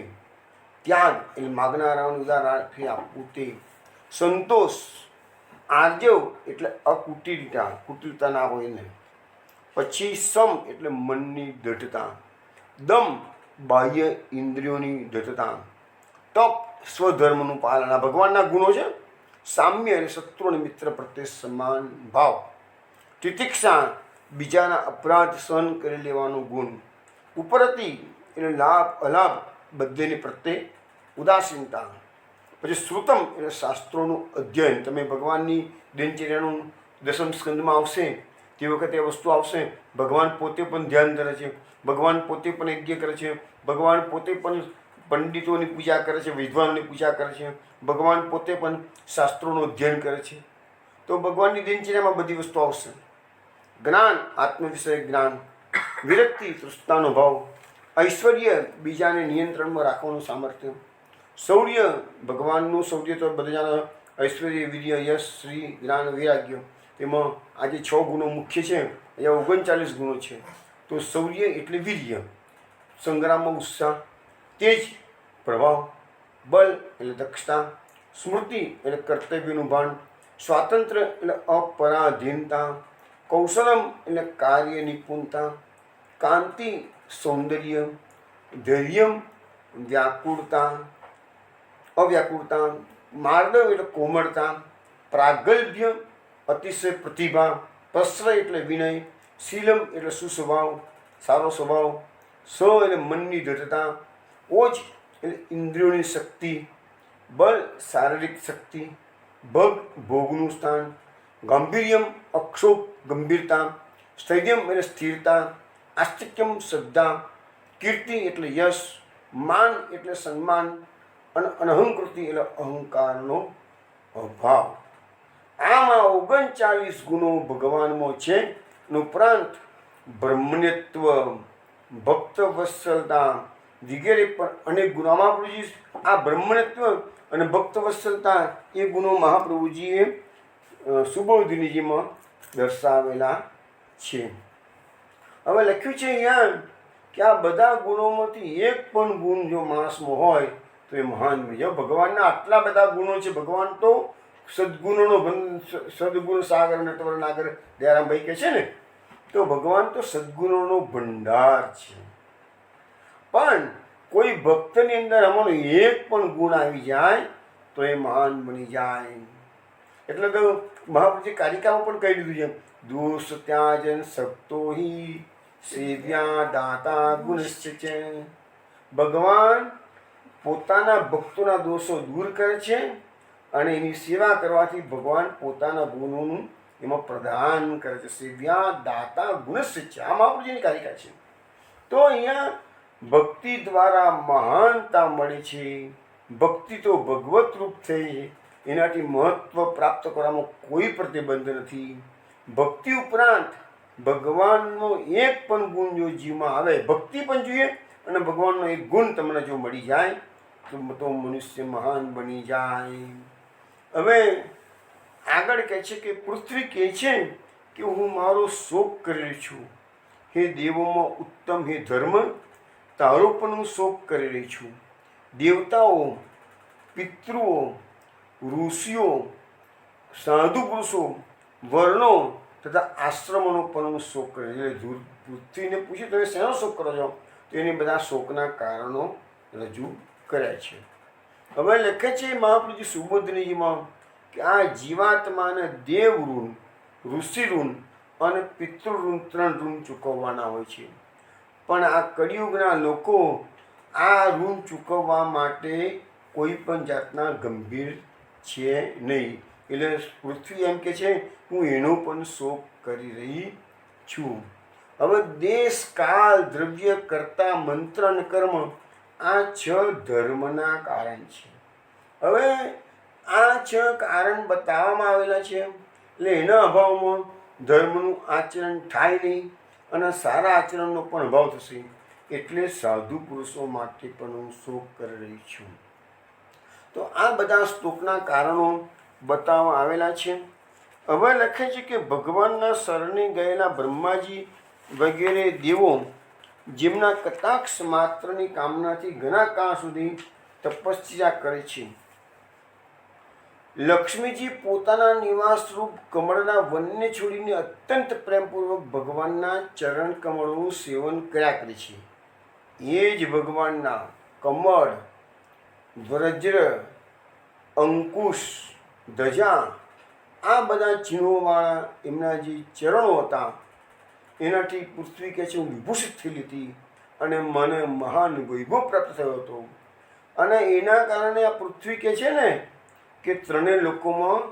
ત્યાગ એટલે માગનારાઓને ઉદાર આપવું તે, સંતોષ, આર્જવ એટલે કુટિલતા ના હોય ને, પછી સમ એટલે મનની દૃઢતા, દમ બાહ્ય ઇન્દ્રિયોની દૃઢતા, તપ સ્વધર્મનું પાલન. આ ભગવાનના ગુણો છે. સામ્ય એટલે શત્રુ અને મિત્ર પ્રત્યે સમાન ભાવ, તિતિક્ષા બીજાના અપરાધ સહન કરી લેવાનો ગુણ, ઉપરતિ એટલે લાભ અલાભ બધેની પ્રત્યે ઉદાસીનતા, પછી શ્રુતમ એટલે શાસ્ત્રોનું અધ્યયન. તમે ભગવાનની દિનચર્યાનું 10મ સ્કંદમાં આવશે તે વખતે એ વસ્તુ આવશે. ભગવાન પોતે પણ ધ્યાન ધરે છે, ભગવાન પોતે પણ યજ્ઞ કરે છે, ભગવાન પોતે પણ પંડિતોની પૂજા કરે છે, વિદ્વાનોની પૂજા કરે છે, ભગવાન પોતે પણ શાસ્ત્રોનું અધ્યયન કરે છે. તો ભગવાનની દિનચર્યામાં બધી વસ્તુ આવશે. જ્ઞાન આત્મવિષય જ્ઞાન, વિરક્તિ તૃષ્ણાનો ભાવ, ઐશ્વર્ય બીજાને નિયંત્રણમાં રાખવાનું સામર્થ્ય, શૌર્ય ભગવાનનું શૌર્ય તો બધા ઐશ્વર્ય, વીર્ય, યશ, શ્રી, જ્ઞાન, વૈરાગ્ય. એમાં આજે 6 ગુણો મુખ્ય છે, અહીંયા 39 ગુણો છે. તો શૌર્ય એટલે વીર્ય, સંગ્રામમાં ઉત્સાહ, તેજ પ્રભાવ, બલ એટલે દક્ષતા, સ્મૃતિ એટલે કર્તવ્યનું ભાન, સ્વાતંત્ર્ય એટલે અપરાધીનતા, કૌશલમ એટલે કાર્ય નિપુણતા, કાંતિ સૌંદર્ય, ધૈર્યમ અવ્યાકુળતા, માર્દવ એટલે કોમળતા, પ્રાગલ્ભ્ય અતિશય પ્રતિભા, પ્રશ્રય એટલે વિનય, શીલમ એટલે સુસ્વભાવ, સારો સ્વભાવ, સ એટલે મનની દૃઢતા, ઓજ એટલે ઇન્દ્રિયોની શક્તિ, બલ શારીરિક શક્તિ, ભગ ભોગનું સ્થાન, ગાંભીર્યમ અક્ષોભ ગંભીરતા, સ્થૈર્યમ એટલે સ્થિરતા, આસ્તિક્યમ શ્રદ્ધા, કીર્તિ એટલે યશ, માન એટલે સન્માન, અને અનહંકૃતિ એટલે અહંકારનો અભાવ. આમાં 39 ગુણો ભગવાનમાં છે. ઉપરાંત બ્રહ્મણ્યત્વ, ભક્ત વત્સલતા વગેરે પણ અનેક ગુણો મહાપ્રભુજી આ બ્રહ્મણત્વ અને ભક્ત વત્સલતા એ ગુણો મહાપ્રભુજીએ સુબોધિનીજીમાં દર્શાવેલા છે. હવે લખ્યું છે અહીંયા કે આ બધા ગુણોમાંથી એક પણ ગુણ જો માણસમાં હોય તો એ મહાન બીજો. ભગવાનના આટલા બધા ગુણો છે. ભગવાન તો સદગુણ સાગર નટવર નાગર દયારામભાઈ કહે છે ને, તો ભગવાન તો સદગુણોનો ભંડાર છે. પણ કોઈ ભક્તની અંદર અમારો એક પણ ગુણ આવી જાય તો એ મહાન બની જાય. એટલે તો મહાપ્રભુજી કારિકામાં પણ કહી દીધું છે, દોષ ત્યાજન સક્તો હિ સેવ્યા દાતા ગુણશ્ચ. ભગવાન પોતાના ભક્તોના દોષો દૂર કરે છે અને એની સેવા કરવાથી ભગવાન પોતાના ગુણોનું એમાં પ્રદાન કરે છે. સેવ્યા દાતા ગુણશ્ચ આ મહાપ્રભુજીની કારિકા છે. તો અહીંયા ભક્તિ દ્વારા મહાનતા મળે છે. ભક્તિ તો ભગવત રૂપ થઈ, એનાથી મહત્વ પ્રાપ્ત કરવામાં કોઈ પ્રતિબંધ નથી. ભક્તિ ઉપરાંત ભગવાનનો એક પણ ગુણ જો જીવમાં આવે, ભક્તિ પણ જોઈએ અને ભગવાનનો એક ગુણ તમને જો મળી જાય તો મનુષ્ય મહાન બની જાય. હવે આગળ કહે છે કે પૃથ્વી કહે છે કે હું મારો શોક કરી રહી છું. હે દેવોમાં ઉત્તમ, હે ધર્મ, તારો પણ હું શોક કરી રહી છું. દેવતાઓ, પિતૃઓ, ઋષિઓ, સાધુ પુરુષો, વર્ણો તથા આશ્રમોનો પણ હું શોક કરે. એટલે પૃથ્વીને પૂછ્યું તમે શેનો શોક કરો છો? તો એને બધા શોકના કારણો રજૂ કર્યા છે. હવે લખે છે મહાપ્રભુજી સુબોધનીજીમાં કે આ જીવાત્માને દેવ ઋણ, ઋષિ ઋણ અને પિતૃ ઋણ 3 ઋણ ચૂકવવાના હોય છે. પણ આ કળિયુગના લોકો આ ઋણ ચૂકવવા માટે કોઈ પણ જાતના ગંભીર છે નહીં. એટલે પૃથ્વી એમ કે છે હું એનો પણ શોક કરી રહી છું. હવે દેશ, કાળ, દ્રવ્ય, કર્તા, મંત્ર અને કર્મ આ 6 ધર્મના કારણ છે. હવે આ 6 કારણ બતાવવામાં આવેલા છે. એટલે એના અભાવમાં ધર્મનું આચરણ થાય નહીં અને સારા આચરણનો પણ અભાવ થશે. એટલે સાધુ પુરુષો માટે પણ હું શોક કરી રહી છું. તો આ બધા શોકના કારણો બતાવવામાં આવેલા છે. હવે લખે છે કે ભગવાનના શરણે ગયેલા બ્રહ્માજી વગેરે દેવો જેમના કટાક્ષ માત્રની કામનાથી ઘણા કાળ સુધી તપસ્યા કરે છે. લક્ષ્મીજી પોતાના નિવાસરૂપ કમળના વનને છોડીને અત્યંત પ્રેમપૂર્વક ભગવાનના ચરણ કમળોનું સેવન કર્યા કરે છે. એ જ ભગવાનના કમળ, વ્રજ્ર, અંકુશ, ધજા આ બધા ચિહ્નોવાળા એમના જે ચરણો હતા એનાથી પૃથ્વી કહે છે હું વિભૂષિત થયેલી હતી અને મને મહાન વૈભવ પ્રાપ્ત થયો હતો. અને એના કારણે આ પૃથ્વી કહે છે ને કે 3 લોકોમાં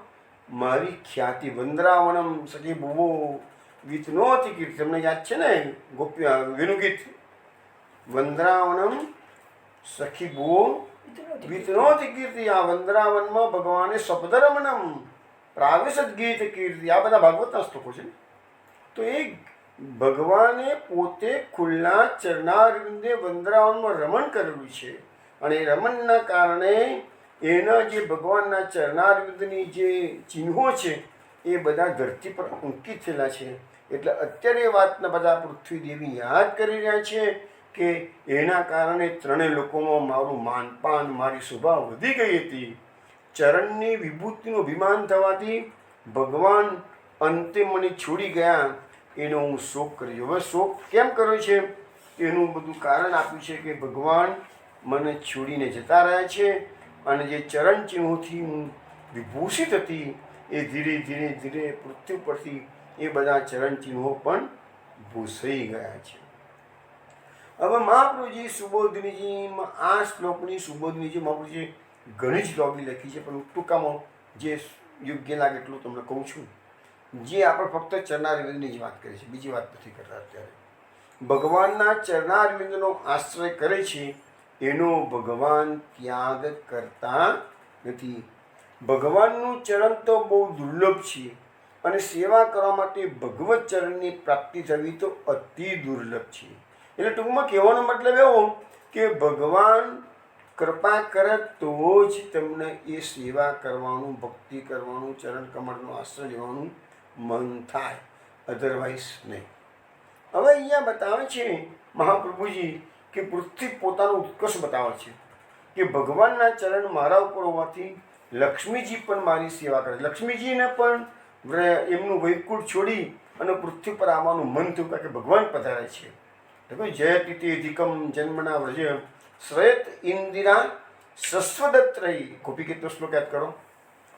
મારી ખ્યાતિ. વંદરાવનમ સખી ભુવો ગીતનોથી કીર્તિ. તમને યાદ છે ને ગોપ્ય વેણુગીત? વંદરાવનમ સખી ભુવો ગીતનોથી કીર્તિ. આ વંદરાવનમાં ભગવાને સપદરમનમ પ્રાવેશદ ગીત કીર્તિ. આ બધા ભાગવતના શ્લોકો છે. તો એ ભગવાને પોતે ખુલ્લા ચરણારવિંદે વંદરાવનમાં રમણ કરેલું છે. અને એ રમણના કારણે એના જે ભગવાનના ચરણારવિંદની જે ચિહ્નો છે એ બધા ધરતી પર અંકિત થયેલા છે. એટલે અત્યારે એ વાતના બધા પૃથ્વી દેવી યાદ કરી રહ્યા છે કે એના કારણે 3 લોકોમાં મારું માનપાન, મારી શોભા વધી ગઈ હતી. ચરણની વિભૂતિનું અભિમાન થવાથી ભગવાન અંતે મને છોડી ગયા. એનો હું શોક કર્યો. હવે શોક કેમ કર્યો છે એનું બધું કારણ આપ્યું છે કે ભગવાન મને છોડીને જતા રહ્યા છે અને જે ચરણ ચિહ્નોથી હું વિભૂષિત હતી એ ધીરે ધીરે ધીરે પૃથ્વી પરથી એ બધા ચરણ ચિહ્નો પણ ભૂસાઈ ગયા છે. હવે મહાપ્રભુજી સુબોધનીજીમાં આ શ્લોકની સુબોધનીજી મહાપ્રભુજી ઘણી જ લોબી લખી છે, પણ ટૂંકામાં જે યોગ્ય લાગે એટલું તમને કહું છું. જે આપણે ફક્ત ચરણારવિંદની જ વાત કરીએ છીએ, બીજી વાત નથી કરતા. અત્યારે ભગવાનના ચરણારવિંદનો આશ્રય કરે છે એનો ભગવાન ત્યાગ કરતા નથી. ભગવાનનું ચરણ તો બહુ દુર્લભ છે અને સેવા કરવા માટે ભગવત ચરણની પ્રાપ્તિ થવી તો અતિ દુર્લભ છે. એટલે ટૂંકમાં કહેવાનો મતલબ એવો કે ભગવાન કૃપા કરે તો જ તમને એ સેવા કરવાનું, ભક્તિ કરવાનું, ચરણ કમળનો આશ્રય લેવાનું મન થાય, અધરવાઇઝ નહીં. હવે અહીંયા બતાવે છે મહાપ્રભુજી કે પૃથ્વી પોતાનો ઉત્કર્ષ બતાવે છે કે ભગવાનના ચરણ મારા ઉપર હોવાથી લક્ષ્મીજી પણ મારી સેવા કરે. લક્ષ્મીજીને પણ એમનું વૈકુંઠ છોડી અને પૃથ્વી પર આવવાનું મન થયું કારણ કે ભગવાન પધારે છે. જયતિથિ અધિકમ જન્મના વ્રજ શ્રેત ઇન્દિરા સસ્વદત્ત રહી. ગોપી ગીતનો શ્લોક યાદ કરો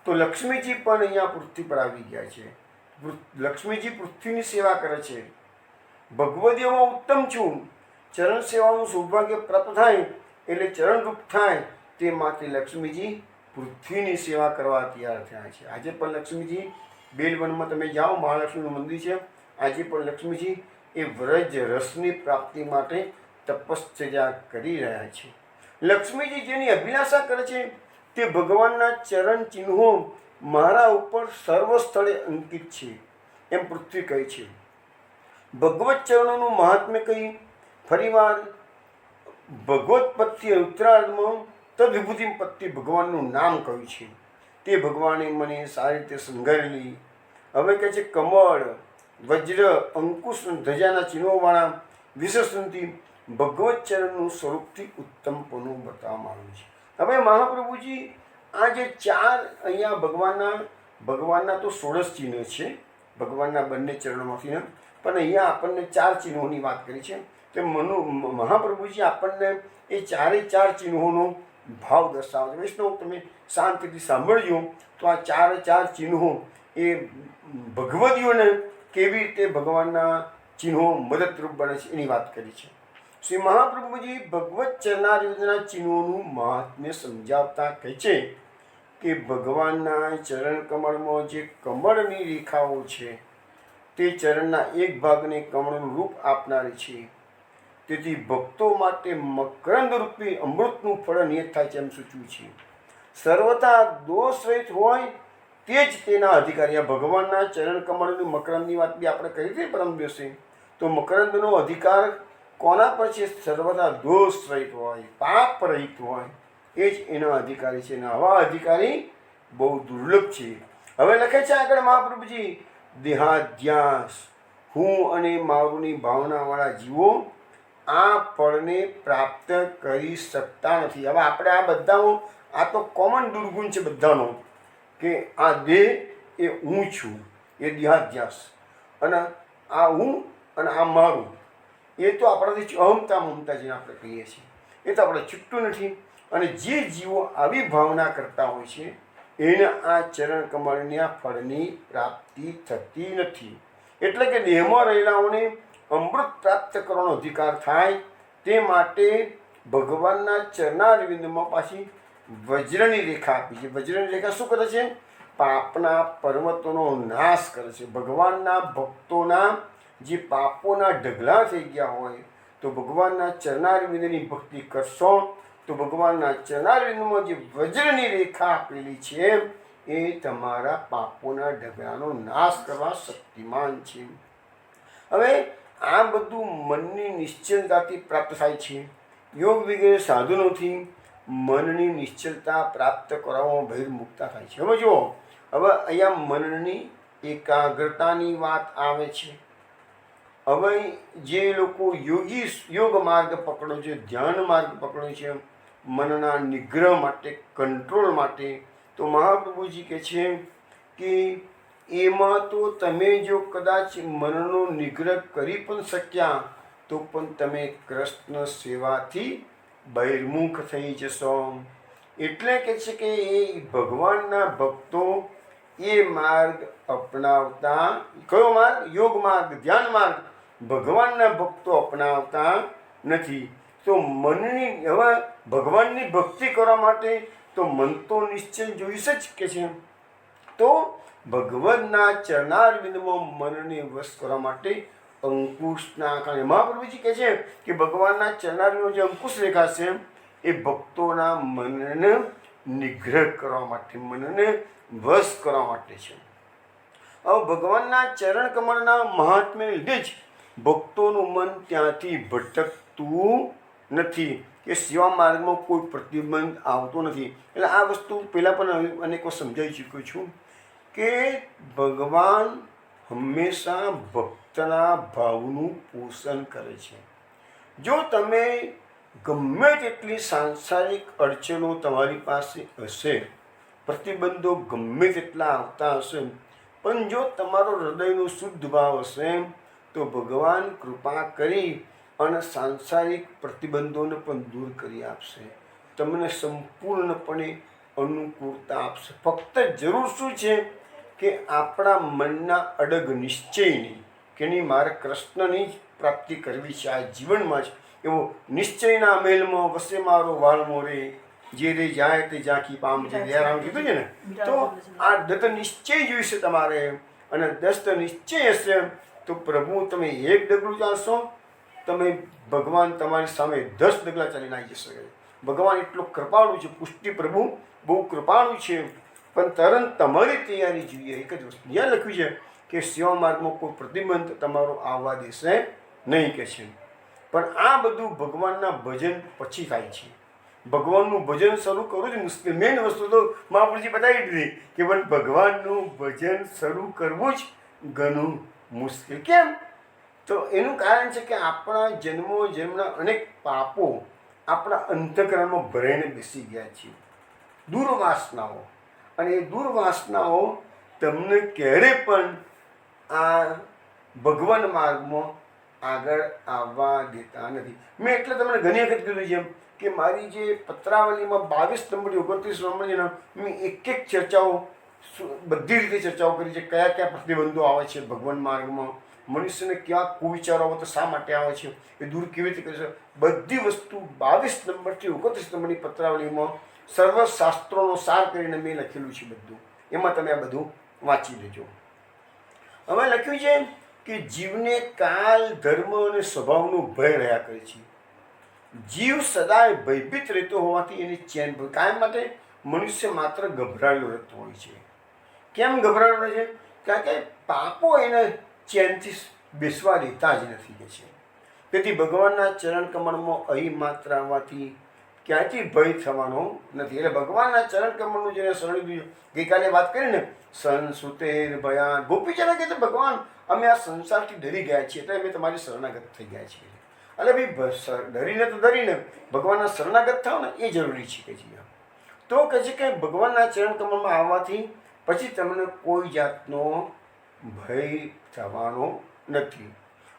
તો લક્ષ્મીજી પણ અહીંયા પૃથ્વી પર આવી ગયા છે. લક્ષ્મીજી પૃથ્વીની સેવા કરે છે. ભગવદીઓમાં ઉત્તમ છું. ચરણ સેવાનું સૌભાગ્ય પ્રાપ્ત થાય એટલે ચરણરૂપ થાય તે માટે લક્ષ્મીજી પૃથ્વીની સેવા કરવા તૈયાર થયા છે. આજે પણ લક્ષ્મીજી બેલવનમાં તમે જાઓ, મહાલક્ષ્મીનું મંદિર છે. આજે પણ લક્ષ્મીજી એ વ્રજ રસની પ્રાપ્તિ માટે તપશ્ચર્યા કરી રહ્યા છે. લક્ષ્મીજી જેની અભિલાષા કરે છે તે ભગવાનના ચરણ ચિહ્નો મારા ઉપર સર્વ સ્થળે અંકિત છે એમ પૃથ્વી કહે છે. ભગવત ચરણોનું મહાત્મ્ય કહી ફરીવાર ભગવત પત્તિ ઉત્તરાર્ધમાં તદ વિભૂતિ પત્તિ ભગવાનનું નામ કહ્યું છે. તે ભગવાને મને સારી રીતે શણગારેલી. હવે કહે છે કમળ, વજ્ર, અંકુશ, ધજાના ચિહ્નોવાળા વિશેષણથી ભગવત ચરણનું સ્વરૂપથી ઉત્તમપણું બતાવવામાં આવ્યું છે. હવે મહાપ્રભુજી આ જે ચાર અહીંયા ભગવાનના તો 16 ચિહ્નો છે ભગવાનના બંને ચરણોમાંથી, પણ અહીંયા આપણને 4 ચિહ્નોની વાત કરી છે. તો મહાપ્રભુજી આપણને એ ચારે 4 ચિહ્નોનો ભાવ દર્શાવે છે. વૈષ્ણવ તમે શાંતિથી સાંભળજો તો આ 4 ચિહ્નો એ ભગવદીઓને કેવી રીતે ભગવાનના ચિહ્નો મદદરૂપ બને છે એની વાત કરી છે. શ્રી મહાપ્રભુજી ભગવત ચરણારવિંદના ચિહ્નોનું મહાત્મ્ય સમજાવતા કહે છે કે ભગવાનના ચરણ કમળમાં જે કમળની રેખાઓ છે તે ચરણના એક ભાગને કમળનું રૂપ આપનારી છે. તેથી ભક્તો માટે મકરંદ રૂપી અમૃતનું ફળ નિયત થાય છે એમ સૂચવ્યું છે. સર્વથા દોષ રહિત હોય તે જ તેના અધિકારી. આ ભગવાનના ચરણ કમળની મકરંદની વાત બી આપણે કરી હતી પરમ દિવસે. તો મકરંદનો અધિકાર કોના પર છે? સર્વથા દોષ રહિત હોય, પાપ રહિત હોય, એ જ એના અધિકારી છે. અને આવા અધિકારી બહુ દુર્લભ છે. હવે લખે છે આગળ મહાપ્રભુજી, દેહાધ્યાસ, હું અને મારુંની ભાવનાવાળા જીવો આ ફળને પ્રાપ્ત કરી શકતા નથી. હવે આપણે આ બધાનો આ તો કોમન દુર્ગુણ છે બધાનો, કે આ દેહ એ હું છું, એ દેહાધ્યાસ, અને આ હું અને આ મારું, એ તો આપણાથી અહમતા મમતા જેને આપણે કહીએ છીએ, એ તો આપણે છૂટતું નથી. અને જે જીવો આવી ભાવના કરતા હોય છે એને આ ચરણ કમળના ફળની પ્રાપ્તિ થતી નથી. એટલે કે દેહમાં રહેલાઓને અમૃત પ્રાપ્ત કરવાનો અધિકાર થાય તે માટે ભગવાનના ચરણારવિંદમાં પાછી વજ્રની રેખા આપી છે. વજ્રની રેખા શું કરે છે? પાપના પર્વતોનો નાશ કરે છે. ભગવાનના ભક્તોના જે પાપોના ઢગલા થઈ ગયા હોય તો ભગવાનના ચરણારવિંદની ભક્તિ કરશો તો ભગવાનના ચરણારવિંદમાં જે વજ્રની રેખા આપેલી છે એ તમારા પાપોના ઢગલાનો નાશ કરવા શક્તિમાન છે. હવે આ બધું મનની નિશ્ચલતાથી પ્રાપ્ત થાય છે. યોગ વગેરે સાધનોથી મનની નિશ્ચલતા પ્રાપ્ત કરવામાં બહિર્મુખતા થાય છે. હવે જુઓ, હવે અહીંયા મનની એકાગ્રતાની વાત આવે છે. હવે જે લોકો યોગ માર્ગ પકડ્યો છે, ધ્યાન માર્ગ પકડ્યો છે મનના નિગ્રહ માટે, કંટ્રોલ માટે, તો મહાપ્રભુજી કહે છે કે એમાં તો તમે જો કદાચ મનનો નિગ્રહ કરી પણ શક્યા તો પણ તમે કૃષ્ણ સેવાથી બહિર્મુખ થઈ જશો. એટલે કે છે કે એ ભગવાનના ભક્તો એ માર્ગ અપનાવતા, કયો માર્ગ? યોગ માર્ગ, ધ્યાન માર્ગ, ભગવાનના ભક્તો અપનાવતા નથી. તો મનની, હવે ભગવાનની ભક્તિ કરવા માટે તો મન તો નિશ્ચય જોઈશે જ કે છે. તો ભગવાનના ચરણારવિંદમાં મનને વશ કરવા માટે અંકુશના કારણે મહાપ્રભુજી કહે છે કે ભગવાનના ચરણારવિંદમાં જે અંકુશ રેખા છે એ ભક્તોના મનને નિગ્રહ કરવા માટે, મનને વશ કરવા માટે છે. હવે ભગવાનના ચરણ કમળના મહાત્મ્યને લીધે જ ભક્તોનું મન ત્યાંથી ભટકતું નથી, કે સેવા માર્ગમાં કોઈ પ્રતિબંધ આવતો નથી. એટલે આ વસ્તુ પહેલાં પણ અનેક વાર સમજાવી ચૂક્યો છું કે ભગવાન હંમેશા ભક્તના ભાવનું પોષણ કરે છે. જો તમે ગમે તેટલી સાંસારિક અડચણો તમારી પાસે હશે, પ્રતિબંધો ગમે તેટલા આવતા હશે, પણ જો તમારો હૃદયનો શુદ્ધ ભાવ હશે તો ભગવાન કૃપા કરી અને સાંસારિક પ્રતિબંધોને પણ દૂર કરી આપશે, તમને સંપૂર્ણપણે અનુકૂળતા આપશે. ફક્ત જરૂર શું છે કે આપણા મનના અડગ નિશ્ચયની, કે નહીં મારે કૃષ્ણની જ પ્રાપ્તિ કરવી છે આ જીવનમાં જ, એવો નિશ્ચયના મેલમાં વસે મારો વાળમો રે, જે રે જાય તે ઝાંખી પામજે, દયારામ કીધું છે ને. તો આ દત્ત નિશ્ચય જોઈશે તમારે, અને દસ્ત નિશ્ચય હશે તો પ્રભુ તમે એક ડગલું ચાલશો, તમે ભગવાન તમારી સામે 10 ડગલા ચાલીને આવી જશે. ભગવાન એટલો કૃપાળુ છે, પુષ્ટિ પ્રભુ બહુ કૃપાળુ છે, પણ તરત તમારી તૈયારી જોઈએ. એક જ વસ્તુ ત્યાં લખ્યું છે કે સેવા માર્ગમાં કોઈ પ્રતિબંધ તમારો આવવા દેશે નહીં કે છે. પણ આ બધું ભગવાનના ભજન પછી થાય છે. ભગવાનનું ભજન શરૂ કરવું જ મુશ્કેલ. મેઇન વસ્તુ તો મહાપુરુષે બતાવી દીધી કે પણ ભગવાનનું ભજન શરૂ કરવું જ ઘણું મુશ્કેલ. કેમ? તો એનું કારણ છે કે આપણા જન્મના અનેક પાપો આપણા અંતઃકરણમાં ભરાઈને બેસી ગયા છે, દુર્વાસનાઓ. અને એ દુર્વાસનાઓ તમને ક્યારે પણ આ ભગવાન માર્ગમાં આગળ આવવા દેતા નથી. મેં એટલે તમને ઘણી વખત કીધું છે કે મારી જે પત્રાવલીમાં 22 નંબરની 29 નંબરની મેં એક ચર્ચાઓ બધી રીતે ચર્ચાઓ કરી છે. કયા કયા પ્રતિબંધો આવે છે ભગવાન માર્ગમાં, મનુષ્યને ક્યાં કુવિચારો આવે તો શા માટે આવે છે, એ દૂર કેવી રીતે કરી શકે, બધી વસ્તુ 22 નંબરથી 29 નંબરની પત્રાવલીમાં સર્વશાસ્ત્રોનો સાર કરીને મેં લખેલું છે બધું. એમાં તમે આ બધું વાંચી લેજો. હવે લખ્યું છે કે જીવને કાલ, ધર્મ અને સ્વભાવનો ભય રહ્યા કરે છે. જીવ સદાય ભયભીત રહેતો હોવાથી એને ચેન કાયમ માટે મનુષ્ય માત્ર ગભરાયેલો રહેતો હોય છે. કેમ ગભરાયેલો રહે છે? કારણ કે પાપો એને ચેનથી બેસવા દેતા જ નથી કે છે. તેથી ભગવાનના ચરણ કમળમાં અહીં માત્ર આવવાથી ક્યાંથી ભય થવાનો નથી. એટલે ભગવાનના ચરણ કમળનું જેને શરણ લીધું, ગઈકાલે વાત કરીને સંસુતેર ભયાન, ગોપીચરણ કહે છે ભગવાન અમે આ સંસારથી ડરી ગયા છીએ એટલે અમે તમારી શરણાગત થઈ ગયા છીએ. એટલે ભાઈ ડરીને તો ડરીને ભગવાનના શરણાગત થાવ ને એ જરૂરી છે કે છે. તો કહે છે કે ભગવાનના ચરણ કમળમાં આવવાથી પછી તમને કોઈ જાતનો ભય થવાનો નથી.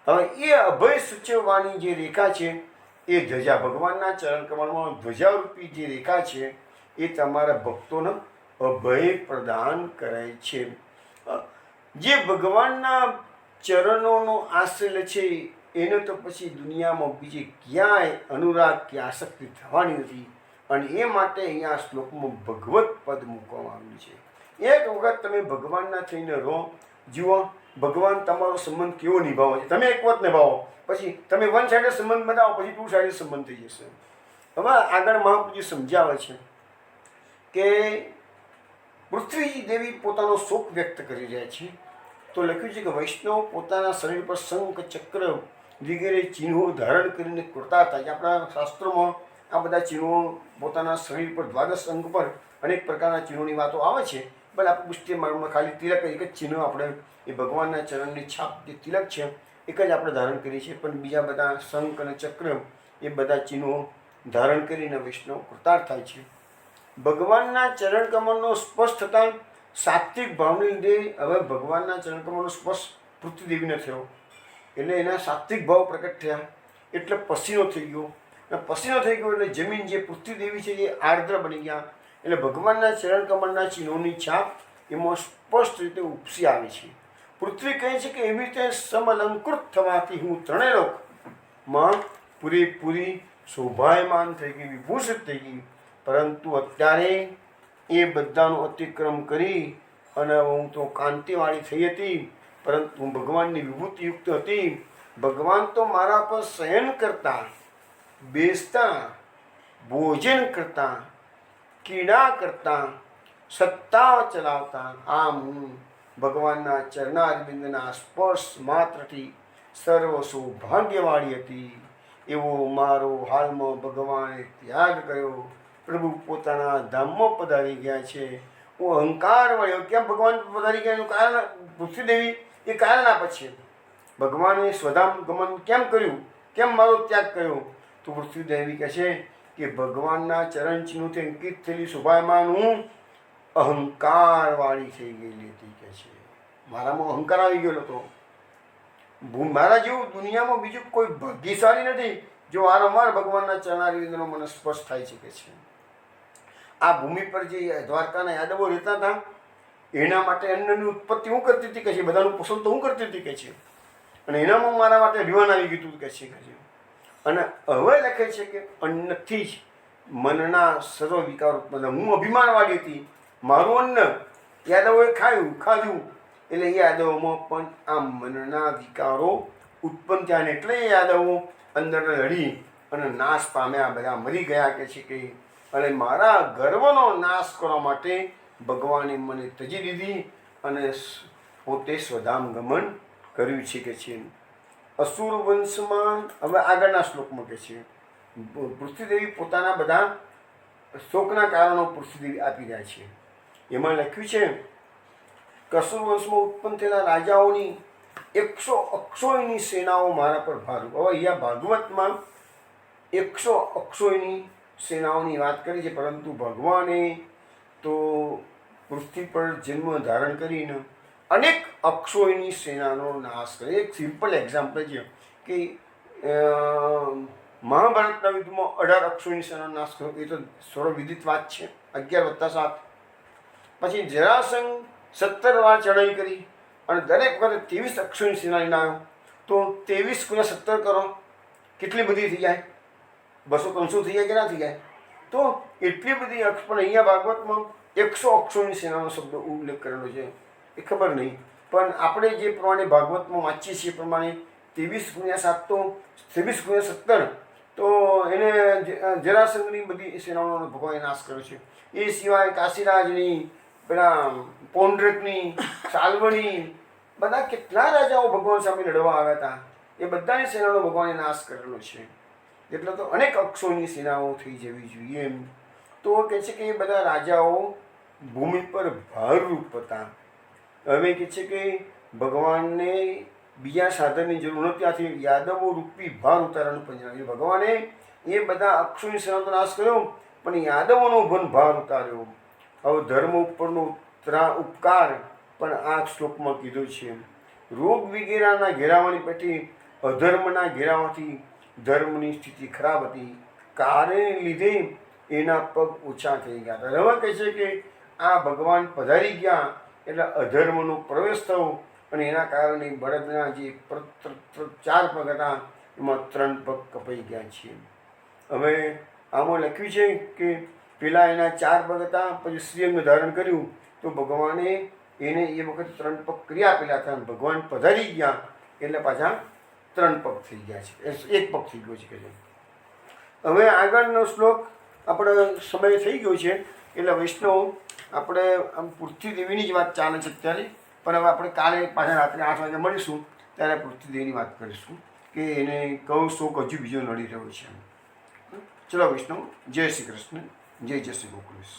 હવે એ અભય સૂચવવાની જે રેખા છે એ ધ્વજા, ભગવાનના ચરણ કમળમાં ધ્વજારૂપી જે રેખા છે એ તમારા ભક્તોને અભય પ્રદાન કરે છે. જે ભગવાનના ચરણોનો આશ્રય છે એને તો પછી દુનિયામાં બીજે ક્યાંય અનુરાગ કે આસક્તિ થવાની નથી. અને એ માટે અહીંયા શ્લોકમાં ભગવત પદ મૂકવામાં આવ્યું છે. એક વખત તમે ભગવાનના થઈને રહો, જુઓ ભગવાન તમારો સંબંધ કેવો નિભાવો છે. તમે એક વખત નિભાવો, પછી તમે વન સાઇડેડ સંબંધ બનાવો, પછી ટુ સાઇડેડ સંબંધ થઈ જશે. હવે આગળ મહાપુરુષ સમજાવે છે કે પૃથ્વી દેવી પોતાનો શોક વ્યક્ત કરી રહ્યા છે. તો લખ્યું છે કે વૈષ્ણવ પોતાના શરીર પર શંખ, ચક્ર વગેરે ચિહ્નો ધારણ કરીને કૃતા થાય છે. આપણા શાસ્ત્રોમાં આ બધા ચિહ્નો પોતાના શરીર પર, દ્વાદશ અંગ પર અનેક પ્રકારના ચિહ્નોની વાતો આવે છે. પણ આપણે પુષ્ટિ માર્ગમાં ખાલી તિલક એક જ ચિહ્નો આપણે એ ભગવાનના ચરણની છાપ જે તિલક છે એક જ આપણે ધારણ કરીએ છીએ. પણ બીજા બધા શંખ અને ચક્ર એ બધા ચિહ્નો ધારણ કરીને વૈષ્ણવ કૃતાર્થ થાય છે. ભગવાનના ચરણ કમળનો સ્પર્શ થતાં સાત્વિક ભાવને લીધે હવે ભગવાનના ચરણ કમળનો સ્પર્શ પૃથ્વીદેવીને થયો એટલે એના સાત્વિક ભાવ પ્રકટ થયા, એટલે પસીનો થઈ ગયો. અને પસીનો થઈ ગયો એટલે જમીન જે પૃથ્વીદેવી છે એ આર્દ્ર બની ગયા. એટલે ભગવાનના ચરણ કમળના ચિહ્નોની છાપ એમાં સ્પષ્ટ રીતે ઉપસી આવે છે. પૃથ્વી કહે છે કે એવી રીતે સમલંકૃત થવાથી હું ત્રણેય લોકમાં પૂરેપૂરી શોભાયમાન થઈ ગઈ, વિભૂષિત થઈ ગઈ. પરંતુ અત્યારે એ બધાનો અતિક્રમ કરી અને હું તો કાંતિવાળી થઈ હતી, પરંતુ હું ભગવાનની વિભૂતિયુક્ત હતી. ભગવાન તો મારા પર શયન કરતા, બેસતા, ભોજન કરતા, કીડા કરતા, સત્તા ચલાવતા. આમ હું ભગવાનના ચરણારવિંદના સ્પર્શ માત્રથી સર્વ સૌભાગ્યવાળી હતી. એવો મારો હાલમાં ભગવાને ત્યાગ કર્યો. પ્રભુ પોતાના ધામમાં પધારી ગયા છે. હું અહંકાર વળ્યો. કેમ ભગવાન પધારી ગયા એનું કારણ પૃથ્વીદેવી એ કારણ આપે છે. ભગવાને સ્વધામ ગમન કેમ કર્યું, કેમ મારો ત્યાગ કર્યો? તો પૃથ્વીદેવી કહે છે કે ભગવાનના ચરણ ચિહ્નોથી અંકિત થયેલી શોભાયમાન હું અહંકારવાળી થઈ ગયેલી હતી કે છે. મારામાં અહંકાર આવી ગયેલો હતો. મારા જેવું દુનિયામાં બીજું કોઈ ભાગ્યશાળી નથી જો વારંવાર ભગવાનના ચરણારવિંદનો મને સ્પર્શ થાય છે કે છે. આ ભૂમિ પર જે દ્વારકાના યાદવો રહેતા હતા એના માટે અન્નની ઉત્પત્તિ હું કરતી હતી કે છે, બધાનું પોષણ તો હું કરતી હતી કે છે. અને એનામાં મારા માટે વિવાન આવી ગયું હતું કે છે. અને હવે લખે છે કે અન્નથી જ મનના સર્વ વિકારો ઉત્પન્ન. હું અભિમાનવાળી હતી, મારું અન્ન યાદવોએ ખાધું એટલે એ યાદવોમાં પણ આ મનના વિકારો ઉત્પન્ન થયા. એટલે એ યાદવો અંદર લડી અને નાશ પામ્યા, બધા મરી ગયા કે છે કે. અને મારા ગર્વનો નાશ કરવા માટે ભગવાને મને ત્યજી દીધી અને પોતે સ્વધામ ગમન કર્યું છે કે છે. અસુર વંશમાં હવે આગળના શ્લોકમાં કહે છે પૃથ્વીદેવી પોતાના બધા શોકના કારણો પૃથ્વી આપી રહ્યા છે. એમાં લખ્યું છે કસુર વંશમાં ઉત્પન્ન થયેલા રાજાઓની 100 અક્ષોયની સેનાઓ મારા પર ભાર. હવે અહીંયા ભાગવતમાં 100 અક્ષોયની સેનાઓની વાત કરી છે, પરંતુ ભગવાને તો પૃથ્વી પર જન્મ ધારણ કરીને અનેક અક્ષોયની સેનાનો નાશ કર્યો. એક સિમ્પલ એક્ઝામ્પલ છે કે મહાભારતના યુદ્ધમાં 18 અક્ષોયની સેનાનો નાશ કર્યો, એ તો સર્વવિદિત વાત છે. 11+7. પછી જરાસંઘ 17 વાર ચઢાઈ કરી અને દરેક વખતે 23 અક્ષોયની સેના લઈને આવ્યો, તો 23 × 17 કરો, કેટલી બધી થઈ જાય? 200-300 થઈ જાય કે ના થઈ જાય? તો એટલી બધી અક્ષ, પણ અહીંયા ભાગવતમાં 100 અક્ષોની સેનાનો શબ્દ ઉલ્લેખ કરેલો છે. એ ખબર નહીં, પણ આપણે જે પ્રમાણે ભાગવતમાં વાંચીએ છીએ એ પ્રમાણે 23 × 7 તો 23 × 17, તો એને જરાસંઘની બધી સેનાઓનો ભગવાને નાશ કર્યો છે. એ સિવાય કાશીરાજની, પેલા પૌંડ્રકની, સાલ્વની, બધા કેટલા રાજાઓ ભગવાન સામે લડવા આવ્યા હતા, એ બધાની સેનાનો ભગવાને નાશ કરેલો છે. એટલે તો અનેક અક્ષોની સેનાઓ થઈ જવી જોઈએ એમ. તો કહે છે કે એ બધા રાજાઓ ભૂમિ પર ભારરૂપ હતા. હવે કહે છે કે ભગવાનને બીજા સાધનની જરૂર નથી, આથી યાદવો રૂપી ભાર ઉતારવાનું પણ જણાવ્યું. ભગવાને એ બધા અક્ષોની સેનાનો નાશ કર્યો, પણ યાદવોનો પણ ભાર ઉતાર્યો. હવે ધર્મ ઉપરનો ઉપકાર પણ આ શ્લોકમાં કીધું છે. રોગ વગેરેના ઘેરાવાની પેટી અધર્મના ઘેરાવાથી ધર્મની સ્થિતિ ખરાબ હતી, કારણે લીધે એના પગ ઓછા થઈ ગયા હતા. હવે કહે છે કે આ ભગવાન પધારી ગયા એટલે અધર્મનો પ્રવેશ થયો, અને એના કારણે બળદના જે 4 પગ હતા એમાં 3 પગ કપાઈ ગયા છે. હવે આમાં લખ્યું છે કે પેલા એના 4 પગ હતા, પછી શ્રીઅંગ ધારણ કર્યું તો ભગવાને એને એ વખત 3 પગ કરી આપેલા હતા. ભગવાન પધારી ગયા એટલે પાછા 3 પગ થઈ ગયા છે, 1 પગ થઈ ગયો છે કે. હવે આગળનો શ્લોક આપણે સમય થઈ ગયો છે એટલે વૈષ્ણવ આપણે આમ પૃથ્વી દેવીની જ વાત ચાલે છે અત્યારે, પણ હવે આપણે કાલે પાછા રાત્રે 8 વાગે મળીશું ત્યારે પૃથ્વી દેવીની વાત કરીશું કે એને કયો શોક હજુ બીજો નડી રહ્યો છે. ચલો વૈષ્ણવ, જય શ્રી કૃષ્ણ, જય શ્રી ગોકુલેશ.